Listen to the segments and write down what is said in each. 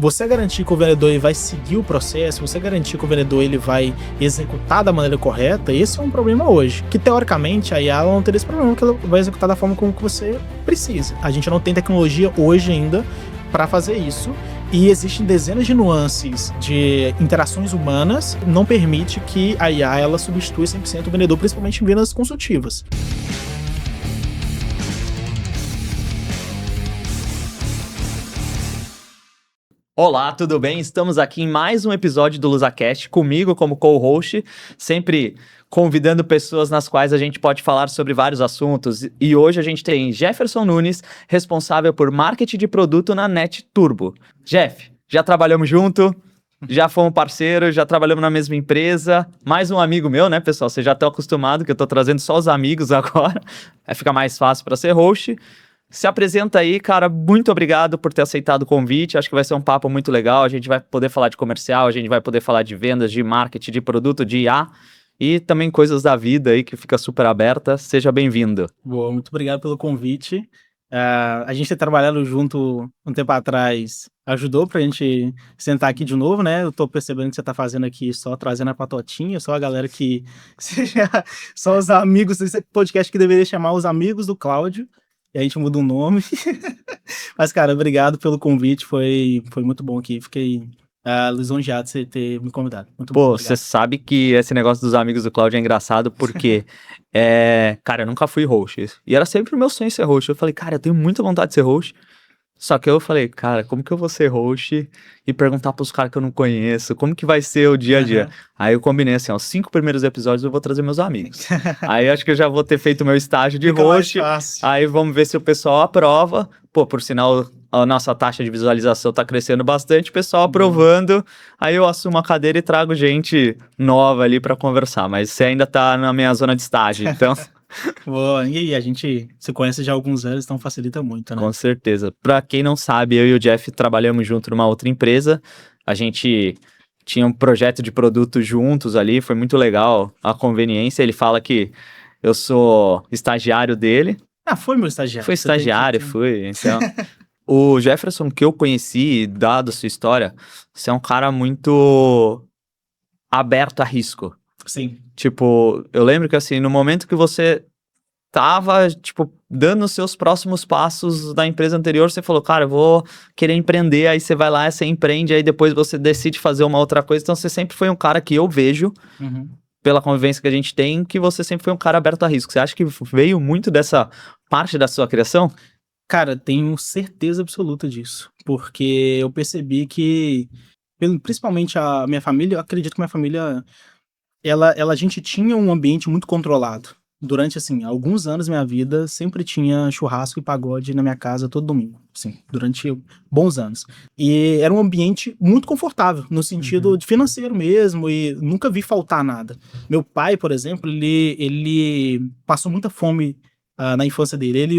você garantir que o vendedor ele vai seguir o processo, você garantir que o vendedor ele vai executar da maneira correta, esse é um problema hoje. Que teoricamente a IA não teria esse problema, que ela vai executar da forma como que você precisa. A gente não tem tecnologia hoje ainda para fazer isso. E existem dezenas de nuances de interações humanas que não permite que a IA ela substitua 100% o vendedor, principalmente em vendas consultivas. Olá, tudo bem? Estamos aqui em mais um episódio do LusaCast, comigo como co-host, sempre convidando pessoas nas quais a gente pode falar sobre vários assuntos. E hoje a gente tem Jefferson Nunes, responsável por marketing de produto na NetTurbo. Jeff, já trabalhamos junto, já fomos parceiros, já trabalhamos na mesma empresa. Mais um amigo meu, né, pessoal? Vocês já estão acostumados que eu estou trazendo só os amigos agora. Vai ficar mais fácil para ser host. Se apresenta aí, cara, muito obrigado por ter aceitado o convite, acho que vai ser um papo muito legal, a gente vai poder falar de comercial, a gente vai poder falar de vendas, de marketing, de produto, de IA e também coisas da vida aí que fica super aberta, seja bem-vindo. Boa, muito obrigado pelo convite. A gente ter trabalhado junto um tempo atrás ajudou pra gente sentar aqui de novo, né? Eu tô percebendo que você tá fazendo aqui só trazendo a patotinha, só a galera que... só os amigos, esse podcast que deveria chamar os amigos do Cláudio. E a gente muda o nome. Mas, cara, obrigado pelo convite. Foi muito bom aqui. Fiquei lisonjeado de você ter me convidado. Muito bom. Pô, você sabe que esse negócio dos amigos do Cláudio é engraçado porque, cara, eu nunca fui host. E era sempre o meu sonho ser host. Eu falei, cara, eu tenho muita vontade de ser host. Só que eu falei, cara, como que eu vou ser host e perguntar pros caras que eu não conheço? Como que vai ser o dia a dia? Aí eu combinei assim, ó, os 5 primeiros episódios eu vou trazer meus amigos. Aí acho que eu já vou ter feito o meu estágio de host. Aí vamos ver se o pessoal aprova. Pô, por sinal, a nossa taxa de visualização tá crescendo bastante, o pessoal aprovando. Aí eu assumo a cadeira e trago gente nova ali pra conversar. Mas você ainda tá na minha zona de estágio, então... Boa, e a gente se conhece já há alguns anos, então facilita muito, né? Com certeza. Pra quem não sabe, eu e o Jeff trabalhamos junto numa outra empresa. A gente tinha um projeto de produto juntos ali, foi muito legal a conveniência. Ele fala que eu sou estagiário dele. Foi meu estagiário. Foi estagiário, fui. Então, o Jefferson que eu conheci, dado a sua história, você é um cara muito aberto a risco. Sim. Tipo, eu lembro que assim, no momento que você tava, tipo, dando os seus próximos passos da empresa anterior, você falou, cara, eu vou querer empreender, aí você vai lá, você empreende, aí depois você decide fazer uma outra coisa, então você sempre foi um cara que eu vejo, pela convivência que a gente tem, que você sempre foi um cara aberto a risco. Você acha que veio muito dessa parte da sua criação? Cara, tenho certeza absoluta disso, porque eu percebi que, principalmente a minha família, eu acredito que minha família... a gente tinha um ambiente muito controlado. Durante, assim, alguns anos da minha vida, sempre tinha churrasco e pagode na minha casa todo domingo, assim, durante bons anos. E era um ambiente muito confortável, no sentido de financeiro mesmo, e nunca vi faltar nada. Meu pai, por exemplo, ele passou muita fome na infância dele, ele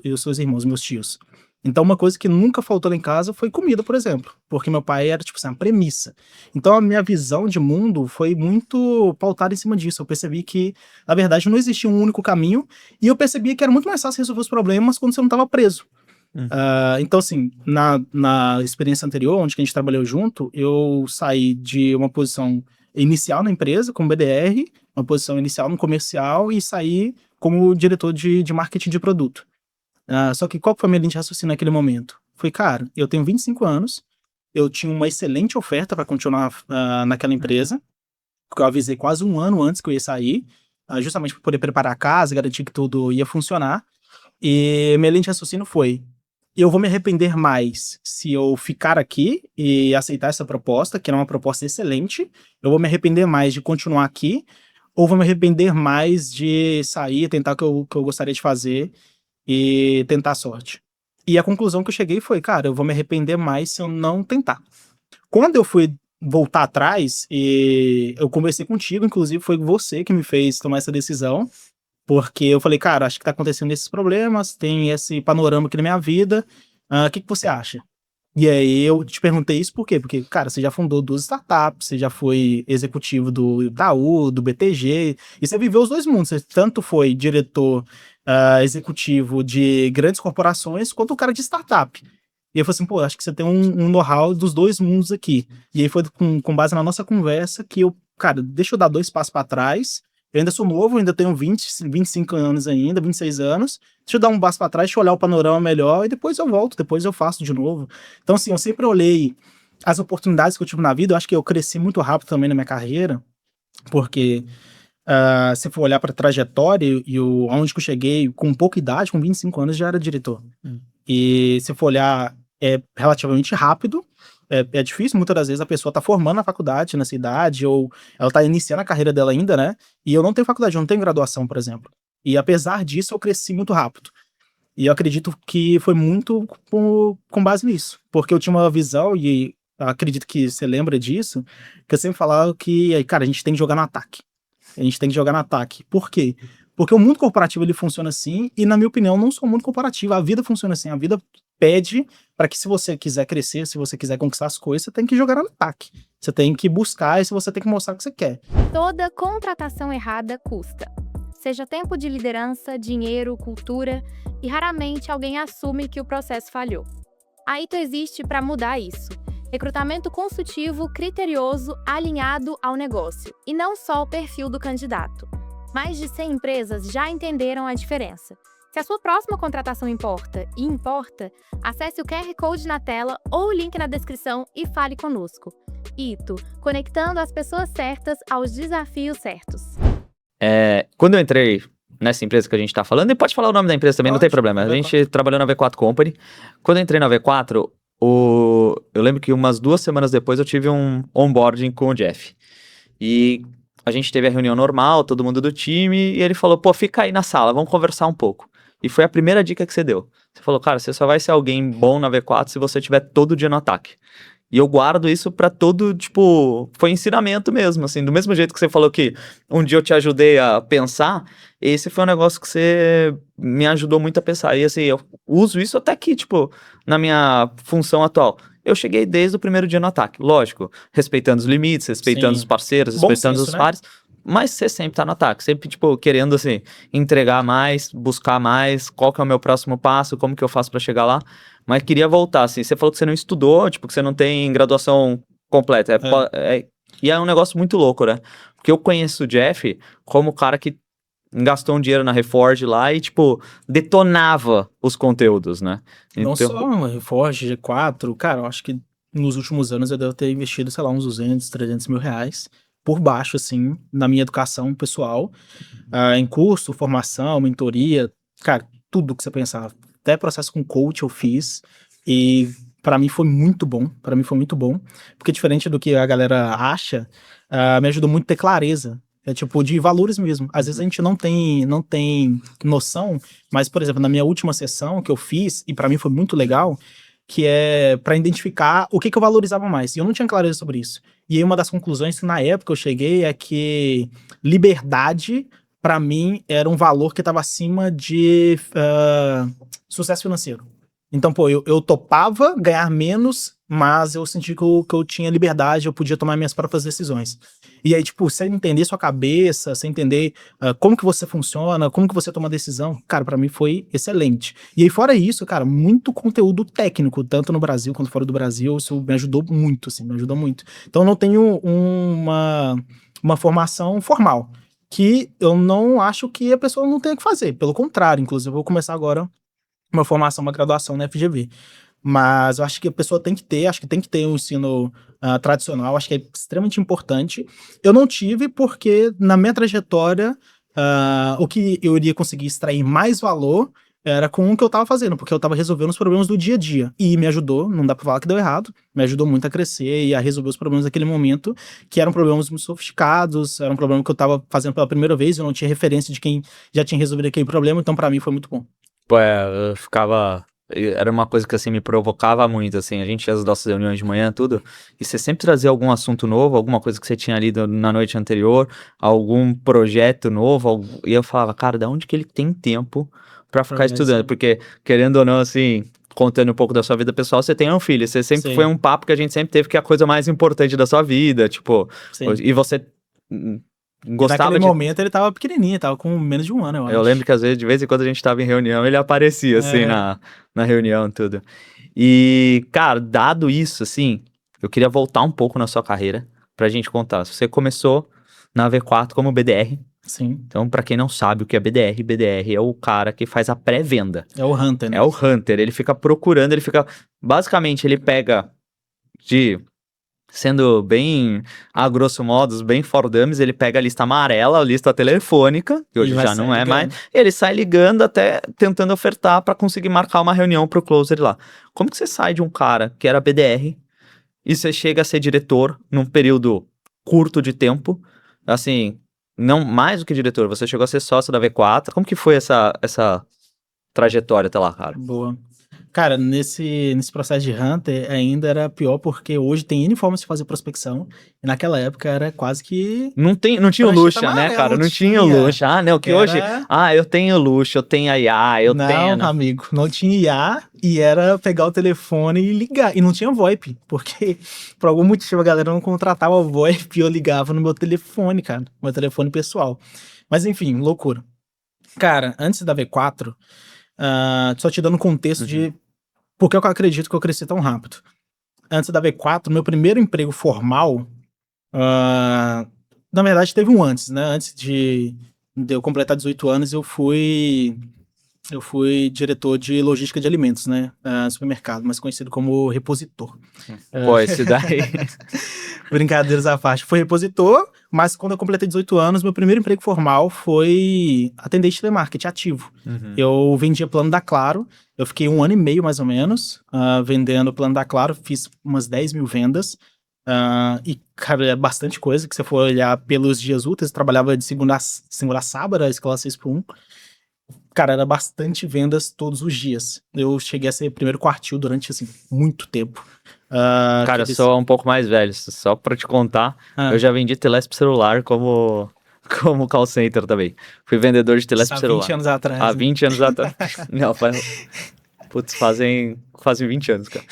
e os seus irmãos, meus tios. Então, uma coisa que nunca faltou lá em casa foi comida, por exemplo. Porque meu pai era, tipo assim, uma premissa. Então, a minha visão de mundo foi muito pautada em cima disso. Eu percebi que, na verdade, não existia um único caminho. E eu percebi que era muito mais fácil resolver os problemas quando você não estava preso. Então, assim, na experiência anterior, onde a gente trabalhou junto, eu saí de uma posição inicial na empresa, como BDR, uma posição inicial no comercial, e saí como diretor de marketing de produto. Só que qual foi a minha linha de raciocínio naquele momento? Foi, cara, eu tenho 25 anos, eu tinha uma excelente oferta para continuar naquela empresa, porque eu avisei quase um ano antes que eu ia sair, justamente para poder preparar a casa, garantir que tudo ia funcionar. E minha linha de raciocínio foi, eu vou me arrepender mais se eu ficar aqui e aceitar essa proposta, que era uma proposta excelente, eu vou me arrepender mais de continuar aqui, ou vou me arrepender mais de sair, tentar o que eu gostaria de fazer e tentar a sorte. E a conclusão que eu cheguei foi, cara, eu vou me arrepender mais se eu não tentar. Quando eu fui voltar atrás, e eu conversei contigo, inclusive foi você que me fez tomar essa decisão, porque eu falei, cara, acho que tá acontecendo esses problemas, tem esse panorama aqui na minha vida, o que você acha? E aí eu te perguntei isso por quê? Porque, cara, você já fundou 2 startups, você já foi executivo do Itaú, do BTG, e você viveu os dois mundos, você tanto foi diretor executivo de grandes corporações, quanto o cara de startup. E aí eu falei assim, pô, acho que você tem um know-how dos dois mundos aqui. E aí foi com base na nossa conversa que eu, cara, deixa eu dar 2 passos pra trás. Eu ainda sou novo, ainda tenho 25 anos ainda, 26 anos. Deixa eu dar um passo pra trás, deixa eu olhar o panorama melhor e depois eu volto, depois eu faço de novo. Então, assim, eu sempre olhei as oportunidades que eu tive na vida. Eu acho que eu cresci muito rápido também na minha carreira, porque se for olhar para a trajetória aonde que eu cheguei com pouca idade, com 25 anos, já era diretor. E se for olhar, é relativamente rápido, é difícil, muitas das vezes a pessoa tá formando na faculdade nessa idade, ou ela tá iniciando a carreira dela ainda, né? E eu não tenho faculdade, eu não tenho graduação, por exemplo. E apesar disso, eu cresci muito rápido. E eu acredito que foi muito com base nisso, porque eu tinha uma visão, e acredito que você lembra disso, que eu sempre falava que, cara, a gente tem que jogar no ataque. A gente tem que jogar no ataque. Por quê? Porque o mundo corporativo ele funciona assim, e na minha opinião, não só o mundo corporativo, a vida funciona assim. A vida pede para que, se você quiser crescer, se você quiser conquistar as coisas, você tem que jogar no ataque. Você tem que buscar e você tem que mostrar o que você quer. Toda contratação errada custa. Seja tempo de liderança, dinheiro, cultura, e raramente alguém assume que o processo falhou. A Ito existe para mudar isso. Recrutamento consultivo, criterioso, alinhado ao negócio, e não só ao perfil do candidato. Mais de 100 empresas já entenderam a diferença. Se a sua próxima contratação importa, acesse o QR Code na tela ou o link na descrição e fale conosco. Ito, conectando as pessoas certas aos desafios certos. Quando eu entrei nessa empresa que a gente tá falando, e pode falar o nome da empresa também, não tem problema. A gente trabalhou na V4 Company. Quando eu entrei na V4, eu lembro que umas 2 semanas depois eu tive um onboarding com o Jeff. E a gente teve a reunião normal, todo mundo do time, e ele falou, pô, fica aí na sala, vamos conversar um pouco. E foi a primeira dica que você deu. Você falou, cara, você só vai ser alguém bom na V4 se você estiver todo dia no ataque. E eu guardo isso pra todo, tipo, foi ensinamento mesmo, assim, do mesmo jeito que você falou que um dia eu te ajudei a pensar, esse foi um negócio que você me ajudou muito a pensar. E assim, eu uso isso até aqui, tipo, na minha função atual. Eu cheguei desde o primeiro dia no ataque, lógico, respeitando os limites, respeitando os parceiros, respeitando os pares, mas você sempre tá no ataque, sempre, tipo, querendo, assim, entregar mais, buscar mais, qual que é o meu próximo passo, como que eu faço pra chegar lá. Mas queria voltar, assim, você falou que você não estudou, tipo, que você não tem graduação completa. E é um negócio muito louco, né? Porque eu conheço o Jeff como o cara que gastou um dinheiro na Reforge lá e, tipo, detonava os conteúdos, né? Não só uma Reforge, G4, cara, eu acho que nos últimos anos eu devo ter investido, sei lá, uns 200, 300 mil reais por baixo, assim, na minha educação pessoal, em curso, formação, mentoria, cara, tudo que você pensava. Até processo com coach eu fiz e para mim foi muito bom, porque diferente do que a galera acha, me ajudou muito a ter clareza, tipo, de valores mesmo. Às vezes a gente não tem noção, mas, por exemplo, na minha última sessão que eu fiz, e para mim foi muito legal, que é para identificar o que eu valorizava mais. E eu não tinha clareza sobre isso. E aí uma das conclusões que na época eu cheguei é que liberdade, para mim, era um valor que estava acima de sucesso financeiro. Então, pô, eu topava ganhar menos, mas eu senti que eu tinha liberdade, eu podia tomar minhas próprias decisões. E aí, tipo, você entender sua cabeça, você entender como que você funciona, como que você toma decisão, cara, pra mim foi excelente. E aí, fora isso, cara, muito conteúdo técnico, tanto no Brasil quanto fora do Brasil, isso me ajudou muito, assim, me ajudou muito. Então, eu não tenho uma formação formal, que eu não acho que a pessoa não tenha que fazer, pelo contrário, inclusive, eu vou começar agora uma formação, uma graduação na FGV. Mas eu acho que a pessoa tem que ter, acho que tem que ter um ensino tradicional, acho que é extremamente importante. Eu não tive porque na minha trajetória, o que eu iria conseguir extrair mais valor era com o que eu tava fazendo, porque eu tava resolvendo os problemas do dia a dia. E me ajudou, não dá pra falar que deu errado, me ajudou muito a crescer e a resolver os problemas daquele momento, que eram problemas muito sofisticados, era um problema que eu tava fazendo pela primeira vez, eu não tinha referência de quem já tinha resolvido aquele problema, então pra mim foi muito bom. Pô, eu ficava... Era uma coisa que, assim, me provocava muito, assim, a gente tinha as nossas reuniões de manhã, tudo, e você sempre trazia algum assunto novo, alguma coisa que você tinha lido na noite anterior, algum projeto novo, e eu falava, cara, da onde que ele tem tempo pra ficar estudando? Porque, querendo ou não, assim, contando um pouco da sua vida pessoal, você tem um filho, você sempre foi um papo que a gente sempre teve que é a coisa mais importante da sua vida, tipo, e você... Gostava naquele momento ele tava pequenininho, tava com menos de 1 ano, eu acho. Eu lembro que às vezes, de vez em quando a gente tava em reunião, ele aparecia, assim, na reunião e tudo. E, cara, dado isso, assim, eu queria voltar um pouco na sua carreira pra gente contar. Você começou na V4 como BDR. Sim. Então, pra quem não sabe o que é BDR, BDR é o cara que faz a pré-venda. É o Hunter, né? É o Hunter, ele fica procurando, basicamente, ele pega sendo bem, a grosso modo, bem for dummies, ele pega a lista amarela, a lista telefônica, que hoje E vai já não sair é mais, ligando. e ele sai ligando até tentando ofertar pra conseguir marcar uma reunião pro closer lá. Como que você sai de um cara que era BDR e você chega a ser diretor num período curto de tempo, assim, não mais do que diretor, você chegou a ser sócio da V4, como que foi essa trajetória até lá, cara? Boa. Cara, nesse processo de Hunter ainda era pior porque hoje tem N formas de fazer prospecção e naquela época era quase que Não tinha o prancheta luxo, né, amarela, cara? Não tinha o tinha. luxo. Ah, não, que hoje... Era... Ah, eu tenho luxo, eu tenho a IA, eu Não, tenho... amigo, não tinha IA e era pegar o telefone e ligar. E não tinha VoIP, porque por algum motivo a galera não contratava o VoIP e eu ligava no meu telefone, cara. Meu telefone pessoal. Mas enfim, loucura. Cara, antes da V4, só te dando contexto de por que eu acredito que eu cresci tão rápido. Antes da V4, meu primeiro emprego formal, na verdade teve um antes, né? Antes de eu completar 18 anos, eu fui diretor de logística de alimentos, né? Supermercado, mas conhecido como repositor. Pô, esse daí... Brincadeiras à parte. Fui repositor, mas quando eu completei 18 anos, meu primeiro emprego formal foi atendente de telemarketing ativo. Eu vendia plano da Claro, eu fiquei 1 ano e meio mais ou menos vendendo o plano da Claro, fiz umas 10 mil vendas. E, cara, é bastante coisa, que você for olhar pelos dias úteis, eu trabalhava de segunda a sábado, a escola 6x1. Cara, era bastante vendas todos os dias. Eu cheguei a ser primeiro quartil durante, assim, muito tempo. Cara, eu sou um pouco mais velho, só pra te contar, eu já vendi telesp celular como call center também. Fui vendedor de telesp há celular. 20 anos atrás. Há né? 20 anos atrás. Não, putz, fazem 20 anos, cara.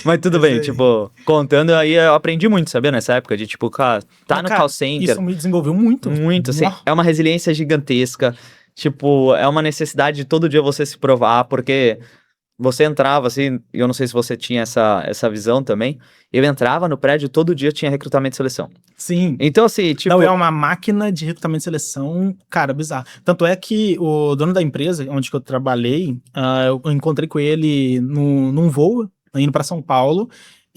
Mas tudo bem, aí. tipo, contando aí, eu aprendi muito, sabia? Nessa época de, tipo, cara, Não, no cara, call center. isso me desenvolveu muito. Muito, assim, é uma resiliência gigantesca. Tipo, é uma necessidade de todo dia você se provar, porque você entrava, assim, e eu não sei se você tinha essa visão também, eu entrava no prédio, todo dia tinha recrutamento e seleção. Sim. Então, assim, tipo... Não, é uma máquina de recrutamento e seleção, cara, bizarro. Tanto é que o dono da empresa, onde que eu trabalhei, eu encontrei com ele num voo, indo pra São Paulo,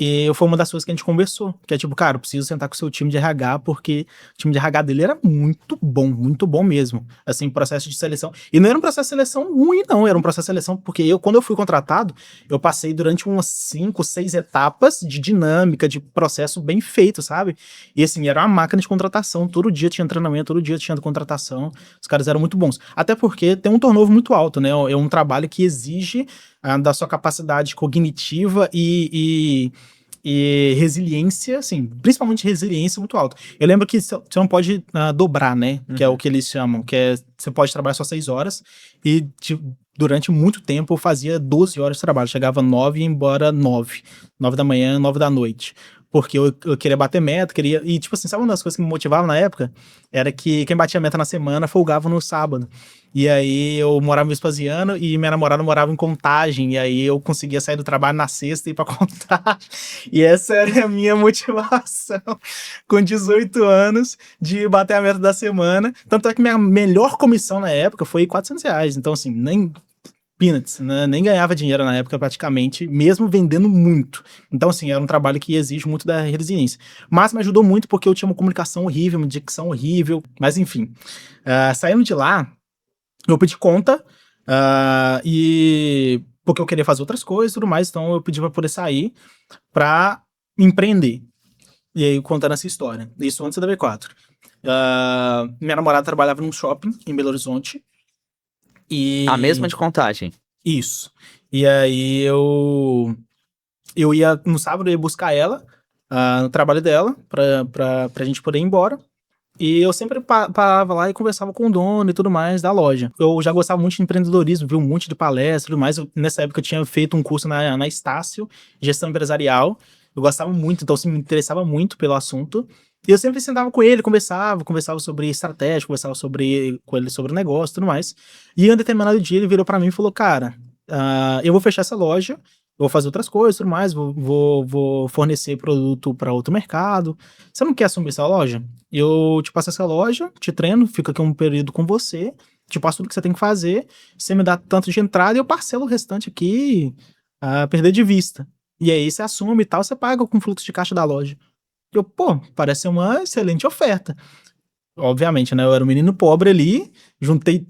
e foi uma das coisas que a gente conversou, que é tipo, cara, eu preciso sentar com o seu time de RH, porque o time de RH dele era muito bom mesmo, assim, processo de seleção. E não era um processo de seleção ruim, não, era um processo de seleção, porque quando eu fui contratado, eu passei durante umas 5, 6 etapas de dinâmica, de processo bem feito, sabe? E assim, era uma máquina de contratação, todo dia tinha treinamento, todo dia tinha contratação, os caras eram muito bons. Até porque tem um turnover muito alto, né? É um trabalho que exige da sua capacidade cognitiva e resiliência, assim, principalmente resiliência muito alta. Eu lembro que você não pode dobrar, né? Que é o que eles chamam, que é você pode trabalhar só 6 horas e durante muito tempo eu fazia 12 horas de trabalho. Chegava 9 e ia embora 9 da manhã, 9 da noite. Porque eu queria bater meta, e tipo assim, sabe uma das coisas que me motivava na época? Era que quem batia meta na semana folgava no sábado. E aí eu morava em Vespasiano e minha namorada morava em Contagem, e aí eu conseguia sair do trabalho na sexta e ir pra Contagem. E essa era a minha motivação com 18 anos de bater a meta da semana. Tanto é que minha melhor comissão na época foi R$400. Então assim, nem peanuts, né? Nem ganhava dinheiro na época praticamente, mesmo vendendo muito. Então, assim, era um trabalho que exige muito da resiliência. Mas me ajudou muito porque eu tinha uma comunicação horrível, uma dicção horrível, mas enfim. Saindo de lá, eu pedi conta e porque eu queria fazer outras coisas e tudo mais, então eu pedi para poder sair para empreender. E aí, contando essa história. Isso antes da V4. Minha namorada trabalhava num shopping em Belo Horizonte. A mesma de Contagem. Isso. E aí eu ia, no sábado, eu ia buscar ela no trabalho dela, pra gente poder ir embora. E eu sempre parava lá e conversava com o dono e tudo mais da loja. Eu já gostava muito de empreendedorismo, vi um monte de palestras e tudo mais. Nessa época eu tinha feito um curso na Estácio, gestão empresarial. Eu gostava muito, então me interessava muito pelo assunto. E eu sempre sentava com ele, conversava sobre estratégia, conversava com ele sobre negócio e tudo mais. E em um determinado dia ele virou pra mim e falou, cara, eu vou fechar essa loja, vou fazer outras coisas, tudo mais, vou fornecer produto para outro mercado. Você não quer assumir essa loja? Eu te passo essa loja, te treino, fico aqui um período com você, te passo tudo que você tem que fazer, você me dá tanto de entrada e eu parcelo o restante aqui a perder de vista. E aí você assume e tal, você paga com o fluxo de caixa da loja. Eu, pô, parece uma excelente oferta. Obviamente, né? Eu era um menino pobre ali, juntei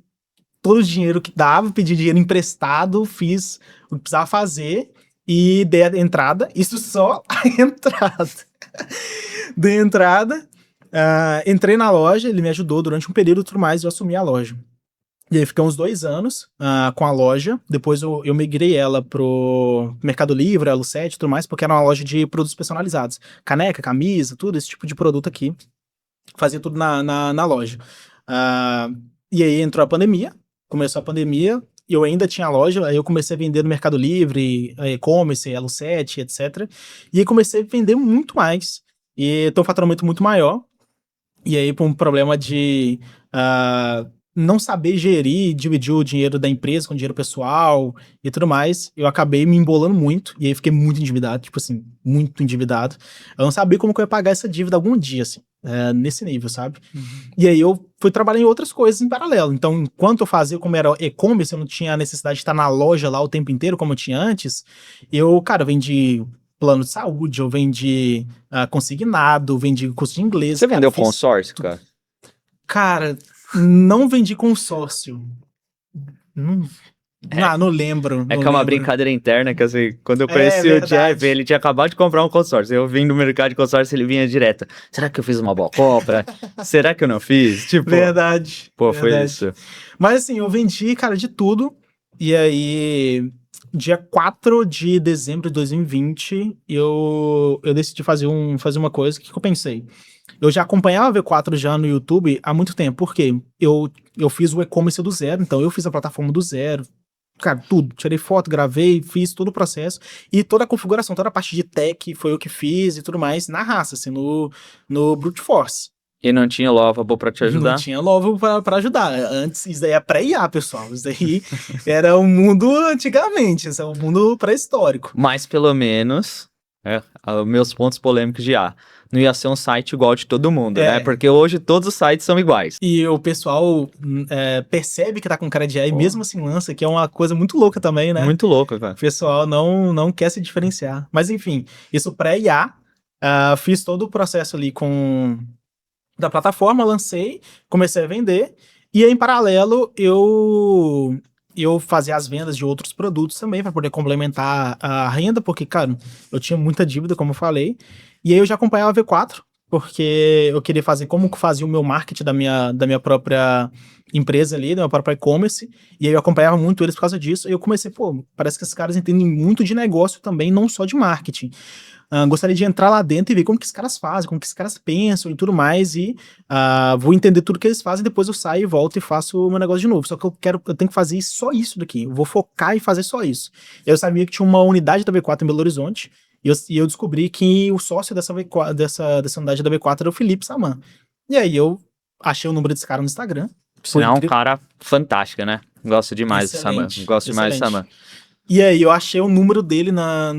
todo o dinheiro que dava, pedi dinheiro emprestado, fiz o que precisava fazer e dei a entrada. Isso só a entrada. Dei a entrada, entrei na loja, ele me ajudou durante um período e tudo mais, eu assumi a loja. E aí fiquei uns 2 anos com a loja, depois eu migrei ela pro Mercado Livre, Elo7 e tudo mais, porque era uma loja de produtos personalizados. Caneca, camisa, tudo esse tipo de produto aqui. Fazia tudo na loja. E aí entrou a pandemia, começou a pandemia, e eu ainda tinha a loja, aí eu comecei a vender no Mercado Livre, e-commerce, Elo7, etc. E aí comecei a vender muito mais, e tô um faturamento muito maior, e aí por um problema de não saber gerir, dividir o dinheiro da empresa com o dinheiro pessoal e tudo mais, eu acabei me embolando muito, e aí fiquei muito endividado, tipo assim, muito endividado. Eu não sabia como que eu ia pagar essa dívida algum dia, assim, nesse nível, sabe? E aí eu fui trabalhar em outras coisas em paralelo. Então, enquanto eu fazia, como era e-commerce, eu não tinha a necessidade de estar na loja lá o tempo inteiro, como eu tinha antes, cara, vendi plano de saúde, eu vendi consignado, vendi curso de inglês. Você cara, vendeu fiz consórcio, cara? Cara, não vendi consórcio. Não, não lembro. É não que é uma lembro. brincadeira interna, que assim, quando eu É conheci o verdade. Jeff, ele tinha acabado de comprar um consórcio. Eu vim do mercado de consórcio, ele vinha direto. Será que eu fiz uma boa compra? Será que eu não fiz? Tipo, Verdade. pô, foi verdade. isso. Mas assim, eu vendi, cara, de tudo. E aí, dia 4 de dezembro de 2020, eu decidi fazer uma coisa. O que eu pensei? Eu já acompanhava a V4 já no YouTube há muito tempo, porque eu fiz o e-commerce do zero, então eu fiz a plataforma do zero. Cara, tudo. Tirei foto, gravei, fiz todo o processo. E toda a configuração, toda a parte de tech foi eu que fiz e tudo mais, na raça, assim, no Brute Force. E não tinha Lovable pra te Não ajudar? tinha Lovable pra ajudar. Antes, isso daí é pré-IA, pessoal. Isso daí era o mundo antigamente, esse é o mundo pré-histórico. Mas pelo menos, meus pontos polêmicos de não ia ser um site igual de todo mundo, né? Porque hoje todos os sites são iguais. E o pessoal percebe que tá com cara de IA e mesmo assim lança, que é uma coisa muito louca também, né? Muito louco, cara. O pessoal não quer se diferenciar. Mas enfim, isso pré-IA, fiz todo o processo ali da plataforma, lancei, comecei a vender, e aí, em paralelo eu fazia as vendas de outros produtos também para poder complementar a renda, porque, cara, eu tinha muita dívida, como eu falei, e aí eu já acompanhava a V4, porque eu queria fazer como que fazia o meu marketing da minha própria empresa ali, da minha própria e-commerce, e aí eu acompanhava muito eles por causa disso, e eu comecei, pô, parece que esses caras entendem muito de negócio também, não só de marketing. Gostaria de entrar lá dentro e ver como que esses caras fazem, como que esses caras pensam e tudo mais, e vou entender tudo que eles fazem, depois eu saio e volto e faço o meu negócio de novo. Só que eu tenho que fazer só isso daqui, eu vou focar e fazer só isso. Eu sabia que tinha uma unidade da V4 em Belo Horizonte, e eu descobri que o sócio dessa unidade da V4 era o Felipe Saman. E aí eu achei o número desse cara no Instagram. Sinal, um cara fantástico, né? Gosto demais do Saman. Gosto demais do Saman. E aí eu achei o número dele na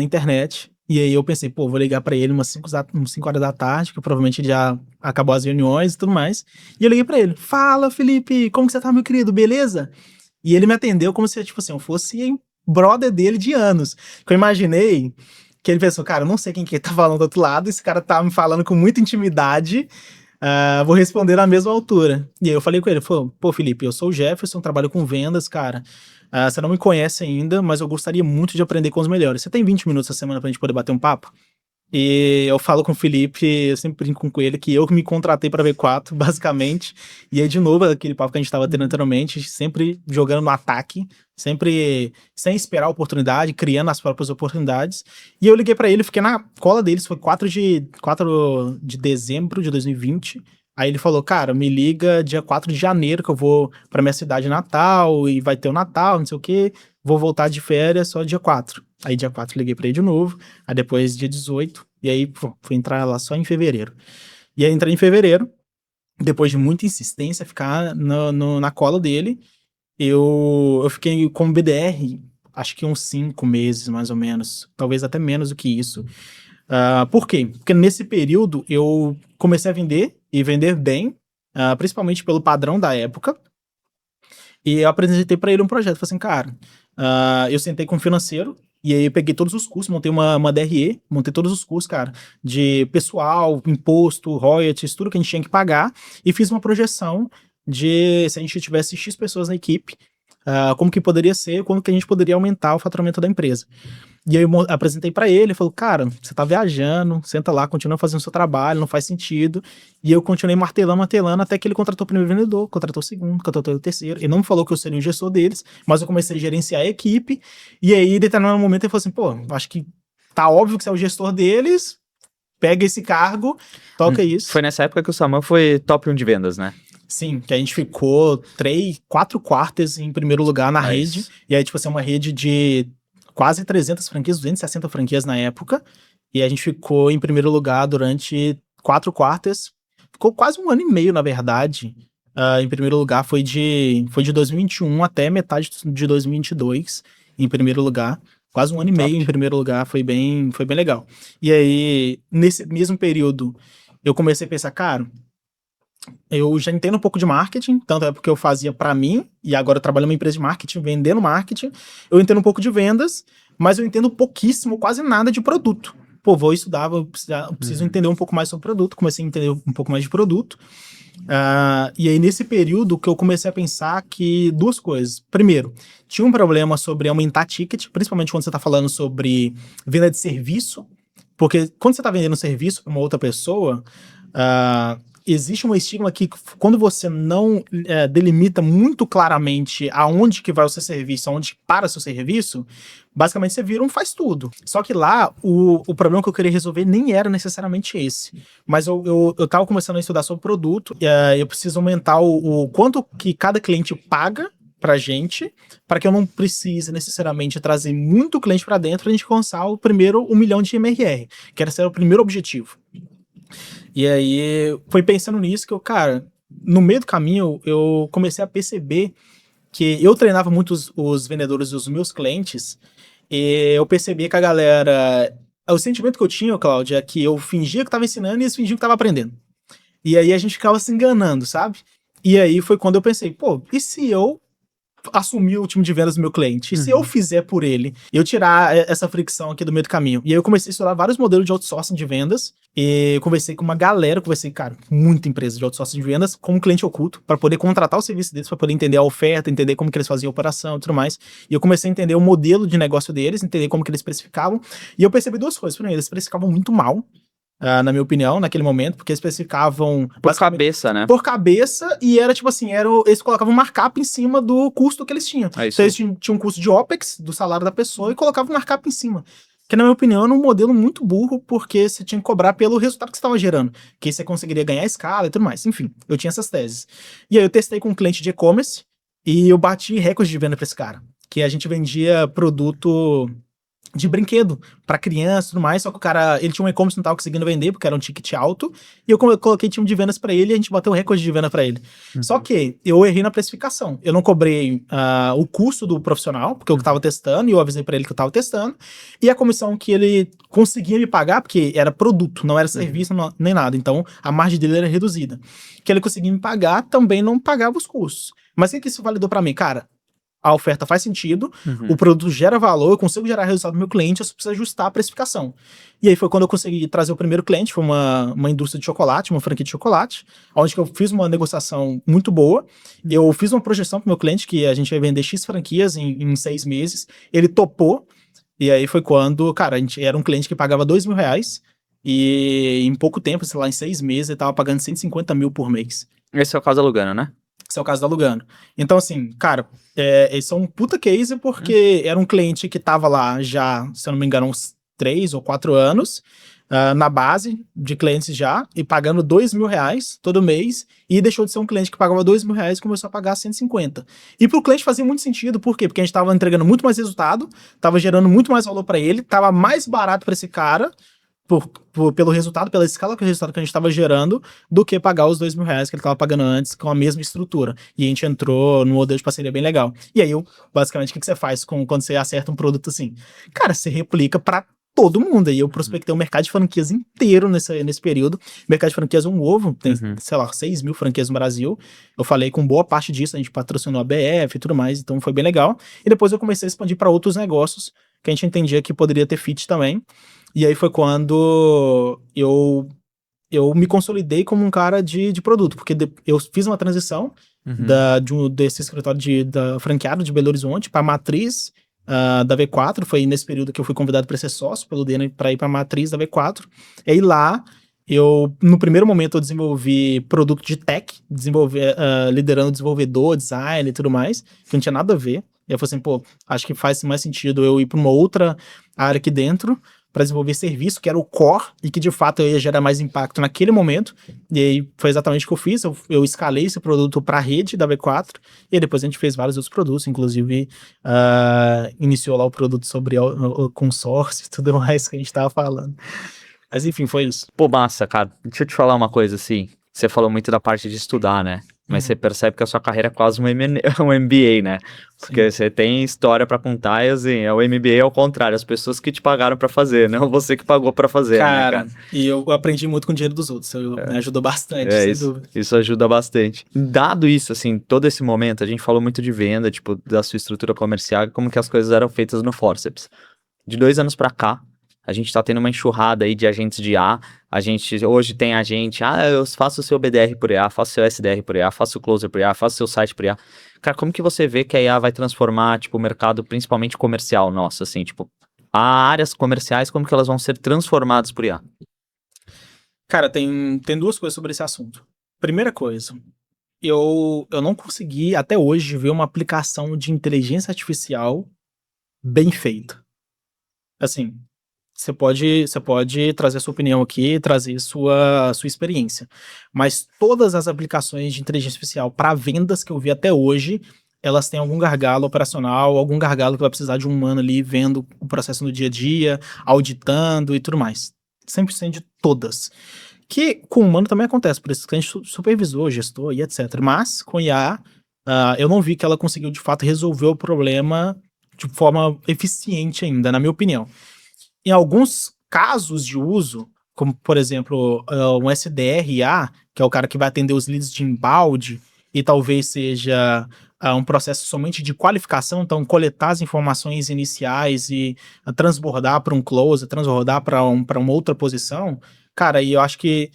internet. E aí eu pensei, pô, vou ligar pra ele umas 5 horas da tarde, que provavelmente já acabou as reuniões e tudo mais. E eu liguei pra ele. Fala, Felipe, como que você tá, meu querido? Beleza? E ele me atendeu como se, tipo assim, eu fosse brother dele de anos. Que eu imaginei que ele pensou, cara, eu não sei quem que tá falando do outro lado, esse cara tá me falando com muita intimidade, vou responder na mesma altura. E aí eu falei com ele, pô, Felipe, eu sou o Jefferson, trabalho com vendas, cara. Você não me conhece ainda, mas eu gostaria muito de aprender com os melhores. Você tem 20 minutos essa semana pra gente poder bater um papo? E eu falo com o Felipe, eu sempre brinco com ele, que eu que me contratei pra V4, basicamente. E aí, de novo, aquele papo que a gente tava tendo anteriormente, sempre jogando no ataque, sempre sem esperar a oportunidade, criando as próprias oportunidades. E eu liguei pra ele, fiquei na cola deles, foi 4 de dezembro de 2020. Aí ele falou, cara, me liga dia 4 de janeiro, que eu vou pra minha cidade natal, e vai ter o Natal, não sei o quê. Vou voltar de férias só dia 4. Aí dia 4 liguei pra ele de novo, aí depois dia 18, e aí fui entrar lá só em fevereiro. E aí entrei em fevereiro, depois de muita insistência, ficar na cola dele, eu fiquei como BDR acho que uns 5 meses, mais ou menos. Talvez até menos do que isso. Por quê? Porque nesse período eu comecei a vender, e vender bem, principalmente pelo padrão da época. E eu apresentei para ele um projeto. Falei assim, cara, eu sentei com o financeiro, e aí eu peguei todos os custos, montei uma DRE, montei todos os custos, cara, de pessoal, imposto, royalties, tudo que a gente tinha que pagar, e fiz uma projeção de se a gente tivesse X pessoas na equipe, como que poderia ser, como que a gente poderia aumentar o faturamento da empresa. E aí eu apresentei pra ele, ele falou, cara, você tá viajando, senta lá, continua fazendo o seu trabalho, não faz sentido. E eu continuei martelando, até que ele contratou o primeiro vendedor, contratou o segundo, contratou o terceiro. Ele não me falou que eu seria o gestor deles, mas eu comecei a gerenciar a equipe. E aí, em determinado momento, ele falou assim, pô, acho que tá óbvio que você é o gestor deles, pega esse cargo, toca isso. Foi nessa época que o Saman foi top 1 de vendas, né? Sim, que a gente ficou 4 quartas em primeiro lugar na rede. E aí, tipo assim, uma rede de quase 300 franquias, 260 franquias na época. E a gente ficou em primeiro lugar durante 4 quartas. Ficou quase um ano e meio, na verdade. Em primeiro lugar foi de 2021 até metade de 2022, em primeiro lugar. Quase um ano e meio em primeiro lugar, foi bem legal. E aí, nesse mesmo período, eu comecei a pensar, cara, eu já entendo um pouco de marketing, tanto é porque eu fazia pra mim, e agora eu trabalho numa empresa de marketing, vendendo marketing. Eu entendo um pouco de vendas, mas eu entendo pouquíssimo, quase nada de produto. Pô, vou estudar, eu preciso entender um pouco mais sobre produto, comecei a entender um pouco mais de produto. E aí, nesse período, que eu comecei a pensar que 2 coisas. Primeiro, tinha um problema sobre aumentar ticket, principalmente quando você tá falando sobre venda de serviço, porque quando você tá vendendo serviço para uma outra pessoa, existe um estigma que quando você não delimita muito claramente aonde que vai o seu serviço, aonde para o seu serviço, basicamente você vira um faz tudo. Só que lá, o problema que eu queria resolver nem era necessariamente esse. Mas eu tava começando a estudar sobre produto, e eu preciso aumentar o quanto que cada cliente paga pra gente, para que eu não precise necessariamente trazer muito cliente para dentro pra gente alcançar o primeiro 1 milhão de MRR, que era ser o primeiro objetivo. E aí, foi pensando nisso que cara, no meio do caminho, eu comecei a perceber que eu treinava muito os vendedores dos meus clientes, e eu percebi que a galera... O sentimento que eu tinha, Cláudia, é que eu fingia que tava ensinando e eles fingiam que tava aprendendo. E aí a gente ficava se enganando, sabe? E aí foi quando eu pensei, pô, e se eu assumir o time de vendas do meu cliente? E se eu fizer por ele, eu tirar essa fricção aqui do meio do caminho? E aí eu comecei a estudar vários modelos de outsourcing de vendas, e eu conversei com uma galera, cara, muita empresa de outsourcing de vendas, como cliente oculto, para poder contratar o serviço deles, para poder entender a oferta, entender como que eles faziam a operação e tudo mais. E eu comecei a entender o modelo de negócio deles, entender como que eles precificavam, e eu percebi 2 coisas. Primeiro, eles precificavam muito mal, na minha opinião, naquele momento, porque eles especificavam... Por cabeça, né? Por cabeça, e era tipo assim, eles colocavam um markup em cima do custo que eles tinham. Então eles tinham um custo de OPEX, do salário da pessoa, e colocavam um markup em cima. Que, na minha opinião, era um modelo muito burro, porque você tinha que cobrar pelo resultado que você estava gerando, que aí você conseguiria ganhar escala e tudo mais. Enfim, eu tinha essas teses. E aí eu testei com um cliente de e-commerce, e eu bati recorde de venda pra esse cara. Que a gente vendia produto de brinquedo pra criança e tudo mais, só que o cara, ele tinha um e-commerce, não tava conseguindo vender, porque era um ticket alto, e eu coloquei time de vendas pra ele, e a gente bateu o recorde de venda pra ele. Só que eu errei na precificação, eu não cobrei o custo do profissional, porque eu tava testando, e eu avisei pra ele que eu tava testando, e a comissão que ele conseguia me pagar, porque era produto, não era serviço, nem nada, então a margem dele era reduzida, que ele conseguia me pagar, também não pagava os custos. Mas o que isso validou pra mim? Cara, a oferta faz sentido, o produto gera valor, eu consigo gerar resultado do meu cliente, eu só preciso ajustar a precificação. E aí foi quando eu consegui trazer o primeiro cliente, foi uma indústria de chocolate, uma franquia de chocolate, onde eu fiz uma negociação muito boa, eu fiz uma projeção pro meu cliente que a gente ia vender X franquias em 6 meses, ele topou, e aí foi quando, cara, a gente era um cliente que pagava R$2.000, e em pouco tempo, sei lá, em 6 meses, ele tava pagando 150 mil por mês. Esse é o caso da Lugano, né? Esse é o caso da Lugano. Então, assim, cara, esse é um puta case, porque era um cliente que tava lá já, se eu não me engano, uns 3 ou 4 anos, na base de clientes já, e pagando R$2.000 todo mês, e deixou de ser um cliente que pagava R$2.000 e começou a pagar 150. E pro cliente fazia muito sentido, por quê? Porque a gente tava entregando muito mais resultado, tava gerando muito mais valor pra ele, tava mais barato pra esse cara, pelo resultado, pela escala que o resultado que a gente estava gerando, do que pagar os R$2.000 que ele estava pagando antes com a mesma estrutura. E a gente entrou num modelo de parceria bem legal. E aí, basicamente, o que você faz quando você acerta um produto assim? Cara, você replica para todo mundo. E eu prospectei um mercado de franquias inteiro nesse período. O mercado de franquias é um ovo, tem, sei lá, 6.000 franquias no Brasil. Eu falei com boa parte disso, a gente patrocinou a BF e tudo mais, então foi bem legal. E depois eu comecei a expandir para outros negócios que a gente entendia que poderia ter fit também. E aí foi quando eu me consolidei como um cara de produto, porque eu fiz uma transição desse escritório da franqueado de Belo Horizonte para a matriz da V4. Foi nesse período que eu fui convidado para ser sócio pelo Dena para ir para a matriz da V4. E aí lá, no primeiro momento, eu desenvolvi produto de tech, liderando desenvolvedor, design e tudo mais, que não tinha nada a ver. E eu falei assim, pô, acho que faz mais sentido eu ir para uma outra área aqui dentro, para desenvolver serviço, que era o core, e que de fato eu ia gerar mais impacto naquele momento. E aí foi exatamente o que eu fiz. Eu escalei esse produto para a rede da V4, e aí depois a gente fez vários outros produtos, inclusive iniciou lá o produto sobre o consórcio e tudo mais que a gente estava falando. Mas enfim, foi isso. Pô, massa, cara. Deixa eu te falar uma coisa, assim. Você falou muito da parte de estudar, né? Mas você percebe que a sua carreira é quase um MBA, né? Porque você tem história pra contar e, assim, o MBA é ao contrário, as pessoas que te pagaram pra fazer, não você que pagou pra fazer, cara, né, cara? E eu aprendi muito com o dinheiro dos outros, me ajudou bastante, sem dúvida. Isso ajuda bastante. Dado isso, assim, todo esse momento, a gente falou muito de venda, tipo, da sua estrutura comercial e como que as coisas eram feitas no Forceps. De 2 anos pra cá, a gente tá tendo uma enxurrada aí de agentes de IA. A gente hoje tem agente, eu faço o seu BDR por IA, faço o seu SDR por IA, faço o Closer por IA, faço o seu site por IA. Cara, como que você vê que a IA vai transformar, tipo, o mercado principalmente comercial nosso, assim, tipo, áreas comerciais, como que elas vão ser transformadas por IA? Cara, tem 2 coisas sobre esse assunto. Primeira coisa, eu não consegui até hoje ver uma aplicação de inteligência artificial bem feita. Assim, você pode trazer a sua opinião aqui, trazer sua experiência. Mas todas as aplicações de inteligência artificial para vendas que eu vi até hoje, elas têm algum gargalo operacional, algum gargalo que vai precisar de um humano ali vendo o processo no dia a dia, auditando e tudo mais. 100% de todas. Que com o humano também acontece, por isso que a gente supervisor, gestor e etc. Mas com IA, eu não vi que ela conseguiu de fato resolver o problema de forma eficiente ainda, na minha opinião. Em alguns casos de uso, como por exemplo um SDR/IA, que é o cara que vai atender os leads de inbound, e talvez seja um processo somente de qualificação, então coletar as informações iniciais e transbordar para um close, transbordar para uma outra posição, cara, e eu acho que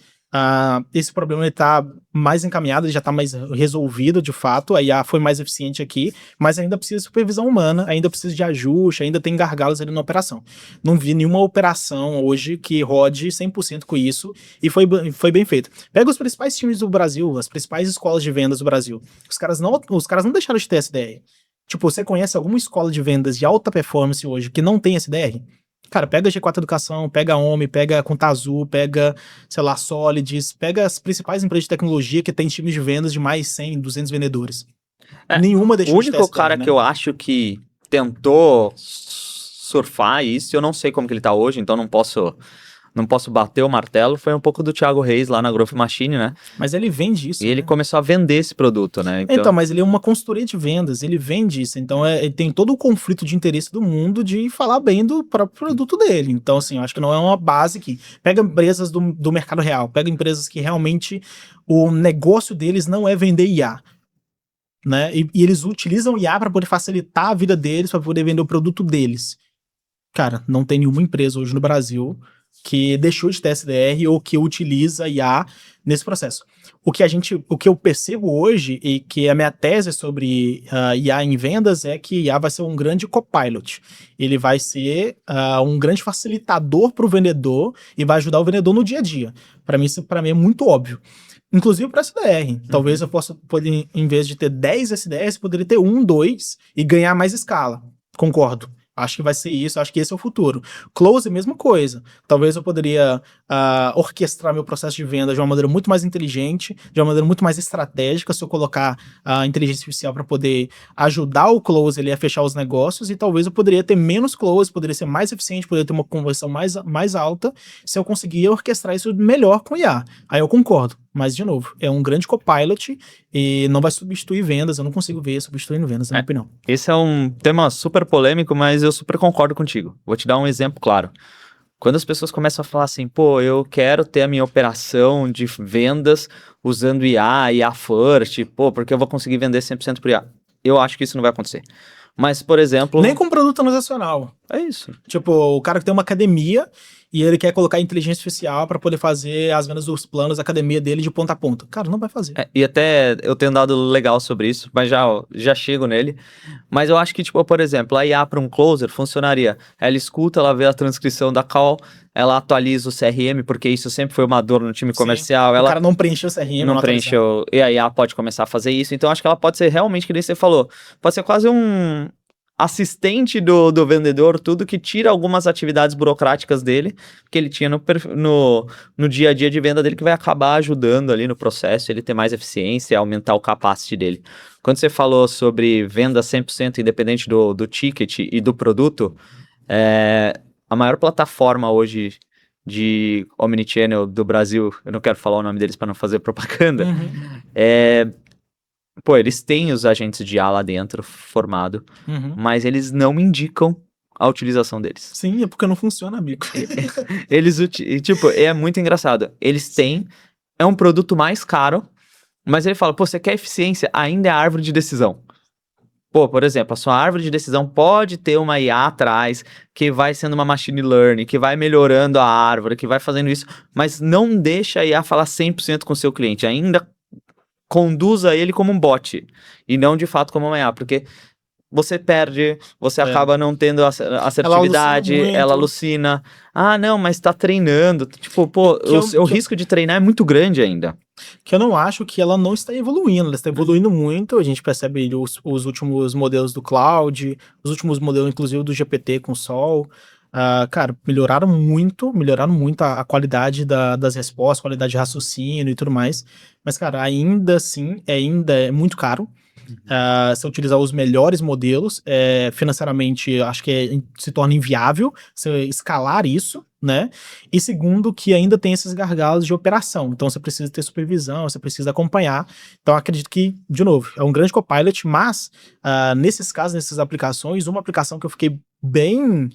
esse problema está mais encaminhado, ele já está mais resolvido de fato, a IA foi mais eficiente aqui, mas ainda precisa de supervisão humana, ainda precisa de ajuste, ainda tem gargalos ali na operação. Não vi nenhuma operação hoje que rode 100% com isso e foi bem feito. Pega os principais times do Brasil, as principais escolas de vendas do Brasil, os caras não deixaram de ter SDR. Tipo, você conhece alguma escola de vendas de alta performance hoje que não tem SDR? Cara, pega a G4 Educação, pega a OMI, pega a Contazu, pega, sei lá, Solids, pega as principais empresas de tecnologia que tem times de vendas de mais 100, 200 vendedores. Nenhuma deixou de ter O único SDR, cara que eu acho que tentou surfar isso, eu não sei como que ele tá hoje, então não posso bater o martelo, foi um pouco do Thiago Reis lá na Growth Machine, né? Mas ele vende isso. E ele começou a vender esse produto, né? Então, mas ele é uma consultoria de vendas, ele vende isso. Então, ele tem todo o conflito de interesse do mundo de falar bem do próprio produto dele. Então, assim, eu acho que não é uma base que... Pega empresas do mercado real, pega empresas que realmente o negócio deles não é vender IA. Né? E eles utilizam IA para poder facilitar a vida deles, para poder vender o produto deles. Cara, não tem nenhuma empresa hoje no Brasil que deixou de ter SDR ou que utiliza IA nesse processo. O que eu percebo hoje, e que a minha tese sobre IA em vendas, é que IA vai ser um grande copilot. Ele vai ser um grande facilitador para o vendedor e vai ajudar o vendedor no dia a dia. Para mim, isso é muito óbvio. Inclusive para SDR. Talvez eu possa, em vez de ter 10 SDRs, poderia ter 1, 2 e ganhar mais escala. Concordo. Acho que vai ser isso, acho que esse é o futuro. Close, mesma coisa. Talvez eu poderia orquestrar meu processo de venda de uma maneira muito mais inteligente, de uma maneira muito mais estratégica, se eu colocar a inteligência artificial para poder ajudar o close ali a fechar os negócios, e talvez eu poderia ter menos close, poderia ser mais eficiente, poderia ter uma conversão mais alta, se eu conseguir orquestrar isso melhor com IA. Aí eu concordo. Mas, de novo, é um grande copilot e não vai substituir vendas. Eu não consigo ver substituindo vendas, na minha opinião. Esse é um tema super polêmico, mas eu super concordo contigo. Vou te dar um exemplo claro. Quando as pessoas começam a falar assim, pô, eu quero ter a minha operação de vendas usando IA first, pô, porque eu vou conseguir vender 100% por IA. Eu acho que isso não vai acontecer. Mas, por exemplo... Nem com produto transacional. É isso. Tipo, o cara que tem uma academia e ele quer colocar inteligência artificial para poder fazer as vendas dos planos da academia dele de ponta a ponta. Cara, não vai fazer. E até eu tenho um dado legal sobre isso, mas já chego nele. Mas eu acho que, tipo, por exemplo, a IA para um closer funcionaria. Ela escuta, ela vê a transcrição da call, ela atualiza o CRM, porque isso sempre foi uma dor no time comercial. O Ela cara não preencheu o CRM. não preencheu, e a IA pode começar a fazer isso. Então, acho que ela pode ser realmente, que nem você falou, pode ser quase um assistente do vendedor, tudo que tira algumas atividades burocráticas dele, que ele tinha no dia a dia de venda dele, que vai acabar ajudando ali no processo, ele ter mais eficiência, aumentar o capacity dele. Quando você falou sobre venda 100% independente do ticket e do produto, a maior plataforma hoje de Omnichannel do Brasil, eu não quero falar o nome deles para não fazer propaganda, pô, eles têm os agentes de IA lá dentro, formado, mas eles não indicam a utilização deles. Sim, é porque não funciona, amigo. Tipo, é muito engraçado. Eles têm, é um produto mais caro, mas ele fala, pô, você quer eficiência? Ainda é a árvore de decisão. Pô, por exemplo, a sua árvore de decisão pode ter uma IA atrás, que vai sendo uma machine learning, que vai melhorando a árvore, que vai fazendo isso, mas não deixa a IA falar 100% com o seu cliente. Ainda conduza ele como um bot e não de fato como uma IA, porque você perde, você acaba não tendo assertividade, ela alucina. Ah, não, mas tá treinando. Tipo, pô, o risco de treinar é muito grande ainda. Que eu não acho que ela não está evoluindo, ela está evoluindo muito, a gente percebe os últimos modelos do Cloud, os últimos modelos, inclusive, do GPT com o Sol. Cara, melhoraram muito a qualidade das respostas, qualidade de raciocínio e tudo mais. Mas, cara, ainda assim, ainda é muito caro. Se utilizar os melhores modelos, financeiramente, acho que se torna inviável você escalar isso, né? E segundo, que ainda tem esses gargalos de operação. Então, você precisa ter supervisão, você precisa acompanhar. Então, acredito que, de novo, é um grande copilot, mas nesses casos, nessas aplicações, uma aplicação que eu fiquei bem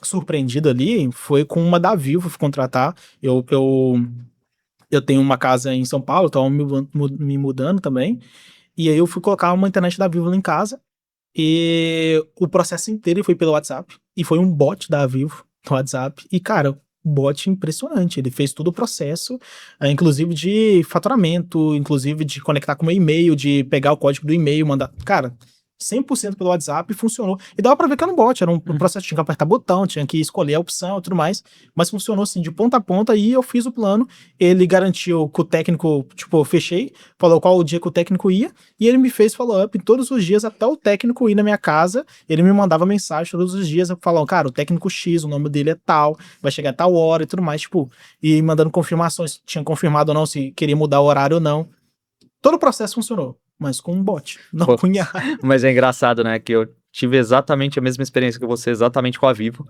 surpreendido ali foi com uma da Vivo, fui contratar. Eu tenho uma casa em São Paulo, então me mudando também, e aí eu fui colocar uma internet da Vivo lá em casa, e o processo inteiro foi pelo WhatsApp, e foi um bot da Vivo no WhatsApp, e cara, bot impressionante, ele fez todo o processo, inclusive de faturamento, inclusive de conectar com o meu e-mail, de pegar o código do e-mail, mandar, cara... 100% pelo WhatsApp, funcionou. E dava pra ver que era um bot, era um processo, tinha que apertar botão, tinha que escolher a opção e tudo mais, mas funcionou assim, de ponta a ponta, e eu fiz o plano, ele garantiu que o técnico, tipo, eu fechei, falou qual o dia que o técnico ia, e ele me fez follow-up todos os dias até o técnico ir na minha casa, ele me mandava mensagem todos os dias, falando, cara, o técnico X, o nome dele é tal, vai chegar a tal hora e tudo mais, tipo, e mandando confirmações, tinha confirmado ou não, se queria mudar o horário ou não. Todo o processo funcionou. Mas com um bot, não com IA. Mas é engraçado, né? Que eu tive exatamente a mesma experiência que você, exatamente com a Vivo.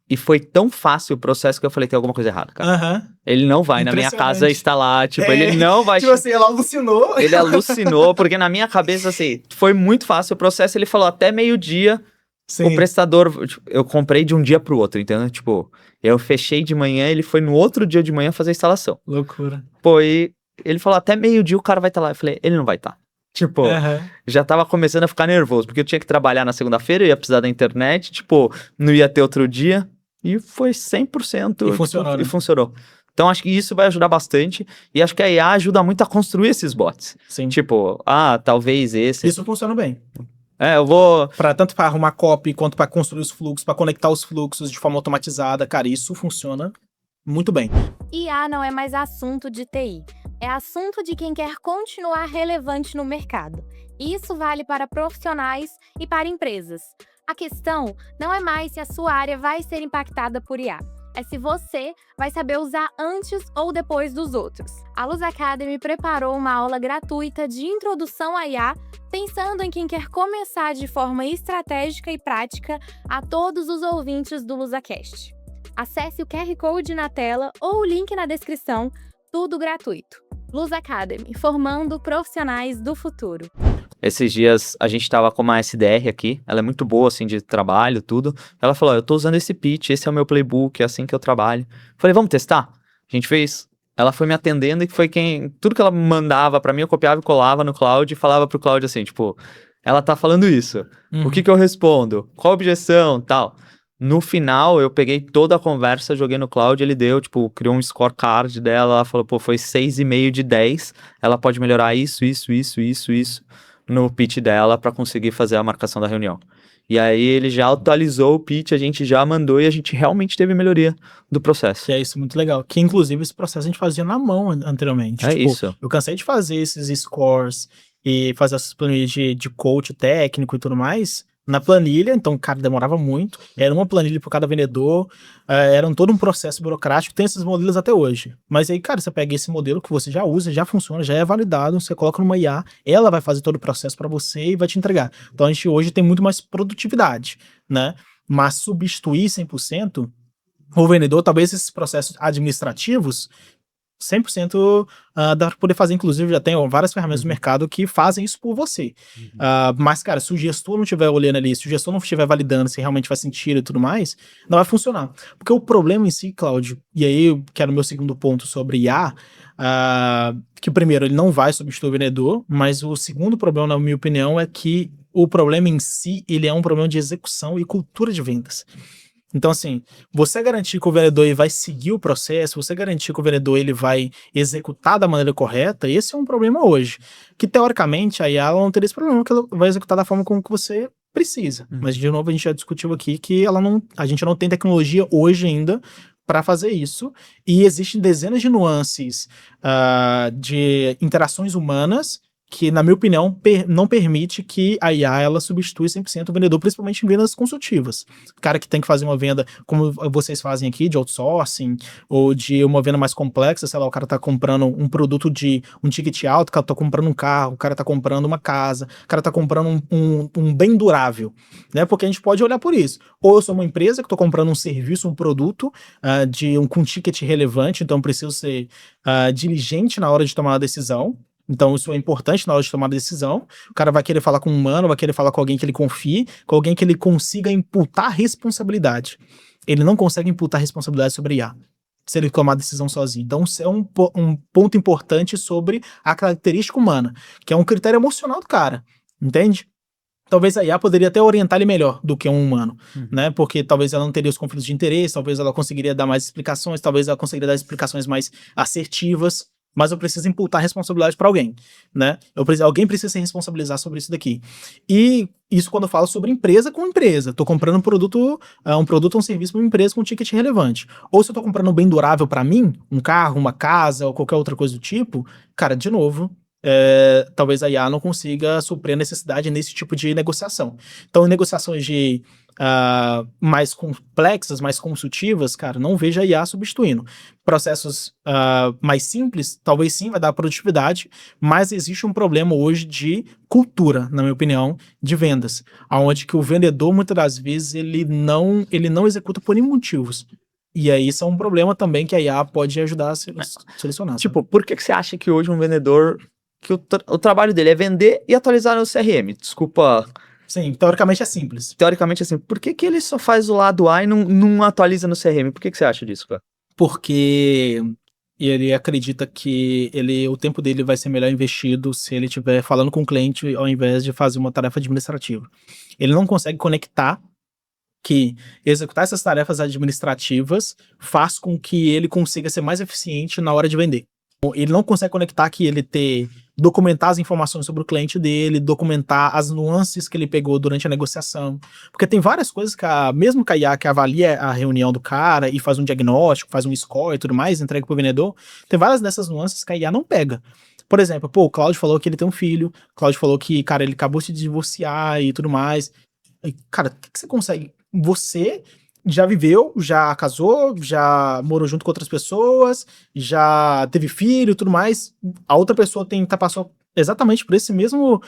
E foi tão fácil o processo que eu falei, tem alguma coisa errada, cara. Ele não vai na minha casa instalar, tipo, ele não vai... Tipo assim, ela alucinou. Ele alucinou, porque na minha cabeça, assim, foi muito fácil o processo, ele falou até meio-dia, o prestador... Tipo, eu comprei de um dia pro outro, entendeu? Tipo, eu fechei de manhã, ele foi no outro dia de manhã fazer a instalação. Loucura. Pô, e ele falou, até meio-dia o cara vai estar lá. Eu falei, ele não vai estar. Tipo, já tava começando a ficar nervoso, porque eu tinha que trabalhar na segunda-feira, eu ia precisar da internet, tipo, não ia ter outro dia, e foi 100%. E funcionou, tipo, e funcionou. Então, acho que isso vai ajudar bastante, e acho que a IA ajuda muito a construir esses bots. Sim. Tipo, talvez esse... Isso funciona bem. Eu vou... Tanto para arrumar copy, quanto para construir os fluxos, para conectar os fluxos de forma automatizada, cara, isso funciona muito bem. IA não é mais assunto de TI. É assunto de quem quer continuar relevante no mercado. Isso vale para profissionais e para empresas. A questão não é mais se a sua área vai ser impactada por IA, é se você vai saber usar antes ou depois dos outros. A Luz Academy preparou uma aula gratuita de introdução à IA, pensando em quem quer começar de forma estratégica e prática a todos os ouvintes do LusaCast. Acesse o QR Code na tela ou o link na descrição, tudo gratuito. Luz Academy, formando profissionais do futuro. Esses dias a gente tava com uma SDR aqui, ela é muito boa, assim, de trabalho, tudo. Ela falou, eu tô usando esse pitch, esse é o meu playbook, é assim que eu trabalho. Falei, vamos testar? A gente fez. Ela foi me atendendo e foi tudo que ela mandava pra mim, eu copiava e colava no Cloud e falava pro Cloud assim, tipo, ela tá falando isso, o que eu respondo? Qual a objeção, tal? No final, eu peguei toda a conversa, joguei no Cloud, ele deu, tipo, criou um scorecard dela, ela falou, pô, foi 6,5 de 10, ela pode melhorar isso no pitch dela para conseguir fazer a marcação da reunião. E aí ele já atualizou o pitch, a gente já mandou e a gente realmente teve melhoria do processo. Que é isso, muito legal. Que inclusive esse processo a gente fazia na mão anteriormente. É isso. Eu cansei de fazer esses scores e fazer essas planilhas de coach técnico e tudo mais na planilha, então, cara, demorava muito. Era uma planilha por cada vendedor, era todo um processo burocrático, tem esses modelos até hoje. Mas aí, cara, você pega esse modelo que você já usa, já funciona, já é validado, você coloca numa IA, ela vai fazer todo o processo para você e vai te entregar. Então, a gente hoje tem muito mais produtividade, né? Mas substituir 100% o vendedor, talvez esses processos administrativos, 100% dá para poder fazer, inclusive já tem várias ferramentas no mercado que fazem isso por você. Mas, cara, se o gestor não estiver olhando ali, se o gestor não estiver validando se realmente faz sentido e tudo mais, não vai funcionar. Porque o problema em si, Cláudio, e aí que era o meu segundo ponto sobre IA, que primeiro, ele não vai substituir o vendedor, mas o segundo problema, na minha opinião, é que o problema em si, ele é um problema de execução e cultura de vendas. Então, assim, você garantir que o vendedor ele vai seguir o processo, você garantir que o vendedor ele vai executar da maneira correta, esse é um problema hoje. Que, teoricamente, a IA ela não teria esse problema, que ela vai executar da forma como que você precisa. Mas, de novo, a gente já discutiu aqui que a gente não tem tecnologia hoje ainda para fazer isso, e existem dezenas de nuances de interações humanas que, na minha opinião, não permite que a IA ela substitua 100% o vendedor, principalmente em vendas consultivas. O cara que tem que fazer uma venda, como vocês fazem aqui, de outsourcing, ou de uma venda mais complexa, sei lá, o cara tá comprando um produto de um ticket alto, o cara tá comprando um carro, o cara tá comprando uma casa, o cara tá comprando um bem durável, né? Porque a gente pode olhar por isso. Ou eu sou uma empresa que tô comprando um serviço, um produto com ticket relevante, então eu preciso ser diligente na hora de tomar a decisão. Então isso é importante na hora de tomar a decisão. O cara vai querer falar com um humano, vai querer falar com alguém que ele confie, com alguém que ele consiga imputar responsabilidade. Ele não consegue imputar responsabilidade sobre IA, se ele tomar a decisão sozinho. Então isso é um ponto importante sobre a característica humana, que é um critério emocional do cara, entende? Talvez a IA poderia até orientar ele melhor do que um humano, né? Porque talvez ela não teria os conflitos de interesse, talvez ela conseguiria dar mais explicações, talvez ela conseguiria dar explicações mais assertivas, mas eu preciso imputar responsabilidade para alguém, né? Alguém precisa se responsabilizar sobre isso daqui. E isso quando eu falo sobre empresa com empresa. Tô comprando um produto ou um serviço para uma empresa com um ticket relevante. Ou se eu tô comprando um bem durável para mim, um carro, uma casa ou qualquer outra coisa do tipo, cara, de novo, talvez a IA não consiga suprir a necessidade nesse tipo de negociação. Então, em negociações mais complexas, mais consultivas, cara, não vejo a IA substituindo. Processos mais simples, talvez sim, vai dar produtividade, mas existe um problema hoje de cultura, na minha opinião, de vendas, onde que o vendedor, muitas das vezes, ele não executa por nenhum motivos. E aí isso é um problema também que a IA pode ajudar a solucionar. Tipo, por que você acha que hoje um vendedor, que o trabalho dele é vender e atualizar no CRM? Desculpa. Sim, teoricamente é simples. Teoricamente é simples. Por que ele só faz o lado A e não atualiza no CRM? Por que você acha disso, cara? Porque ele acredita que o tempo dele vai ser melhor investido se ele estiver falando com o cliente ao invés de fazer uma tarefa administrativa. Ele não consegue conectar que executar essas tarefas administrativas faz com que ele consiga ser mais eficiente na hora de vender. Ele não consegue conectar que documentar as informações sobre o cliente dele, documentar as nuances que ele pegou durante a negociação. Porque tem várias coisas mesmo que a IA que avalia a reunião do cara e faz um diagnóstico, faz um score e tudo mais, entrega pro vendedor, tem várias dessas nuances que a IA não pega. Por exemplo, pô, o Cláudio falou que ele tem um filho, o Cláudio falou que, cara, ele acabou de se divorciar e tudo mais. E, cara, o que você consegue? Você já viveu, já casou, já morou junto com outras pessoas, já teve filho e tudo mais. A outra pessoa passou exatamente por esse mesmo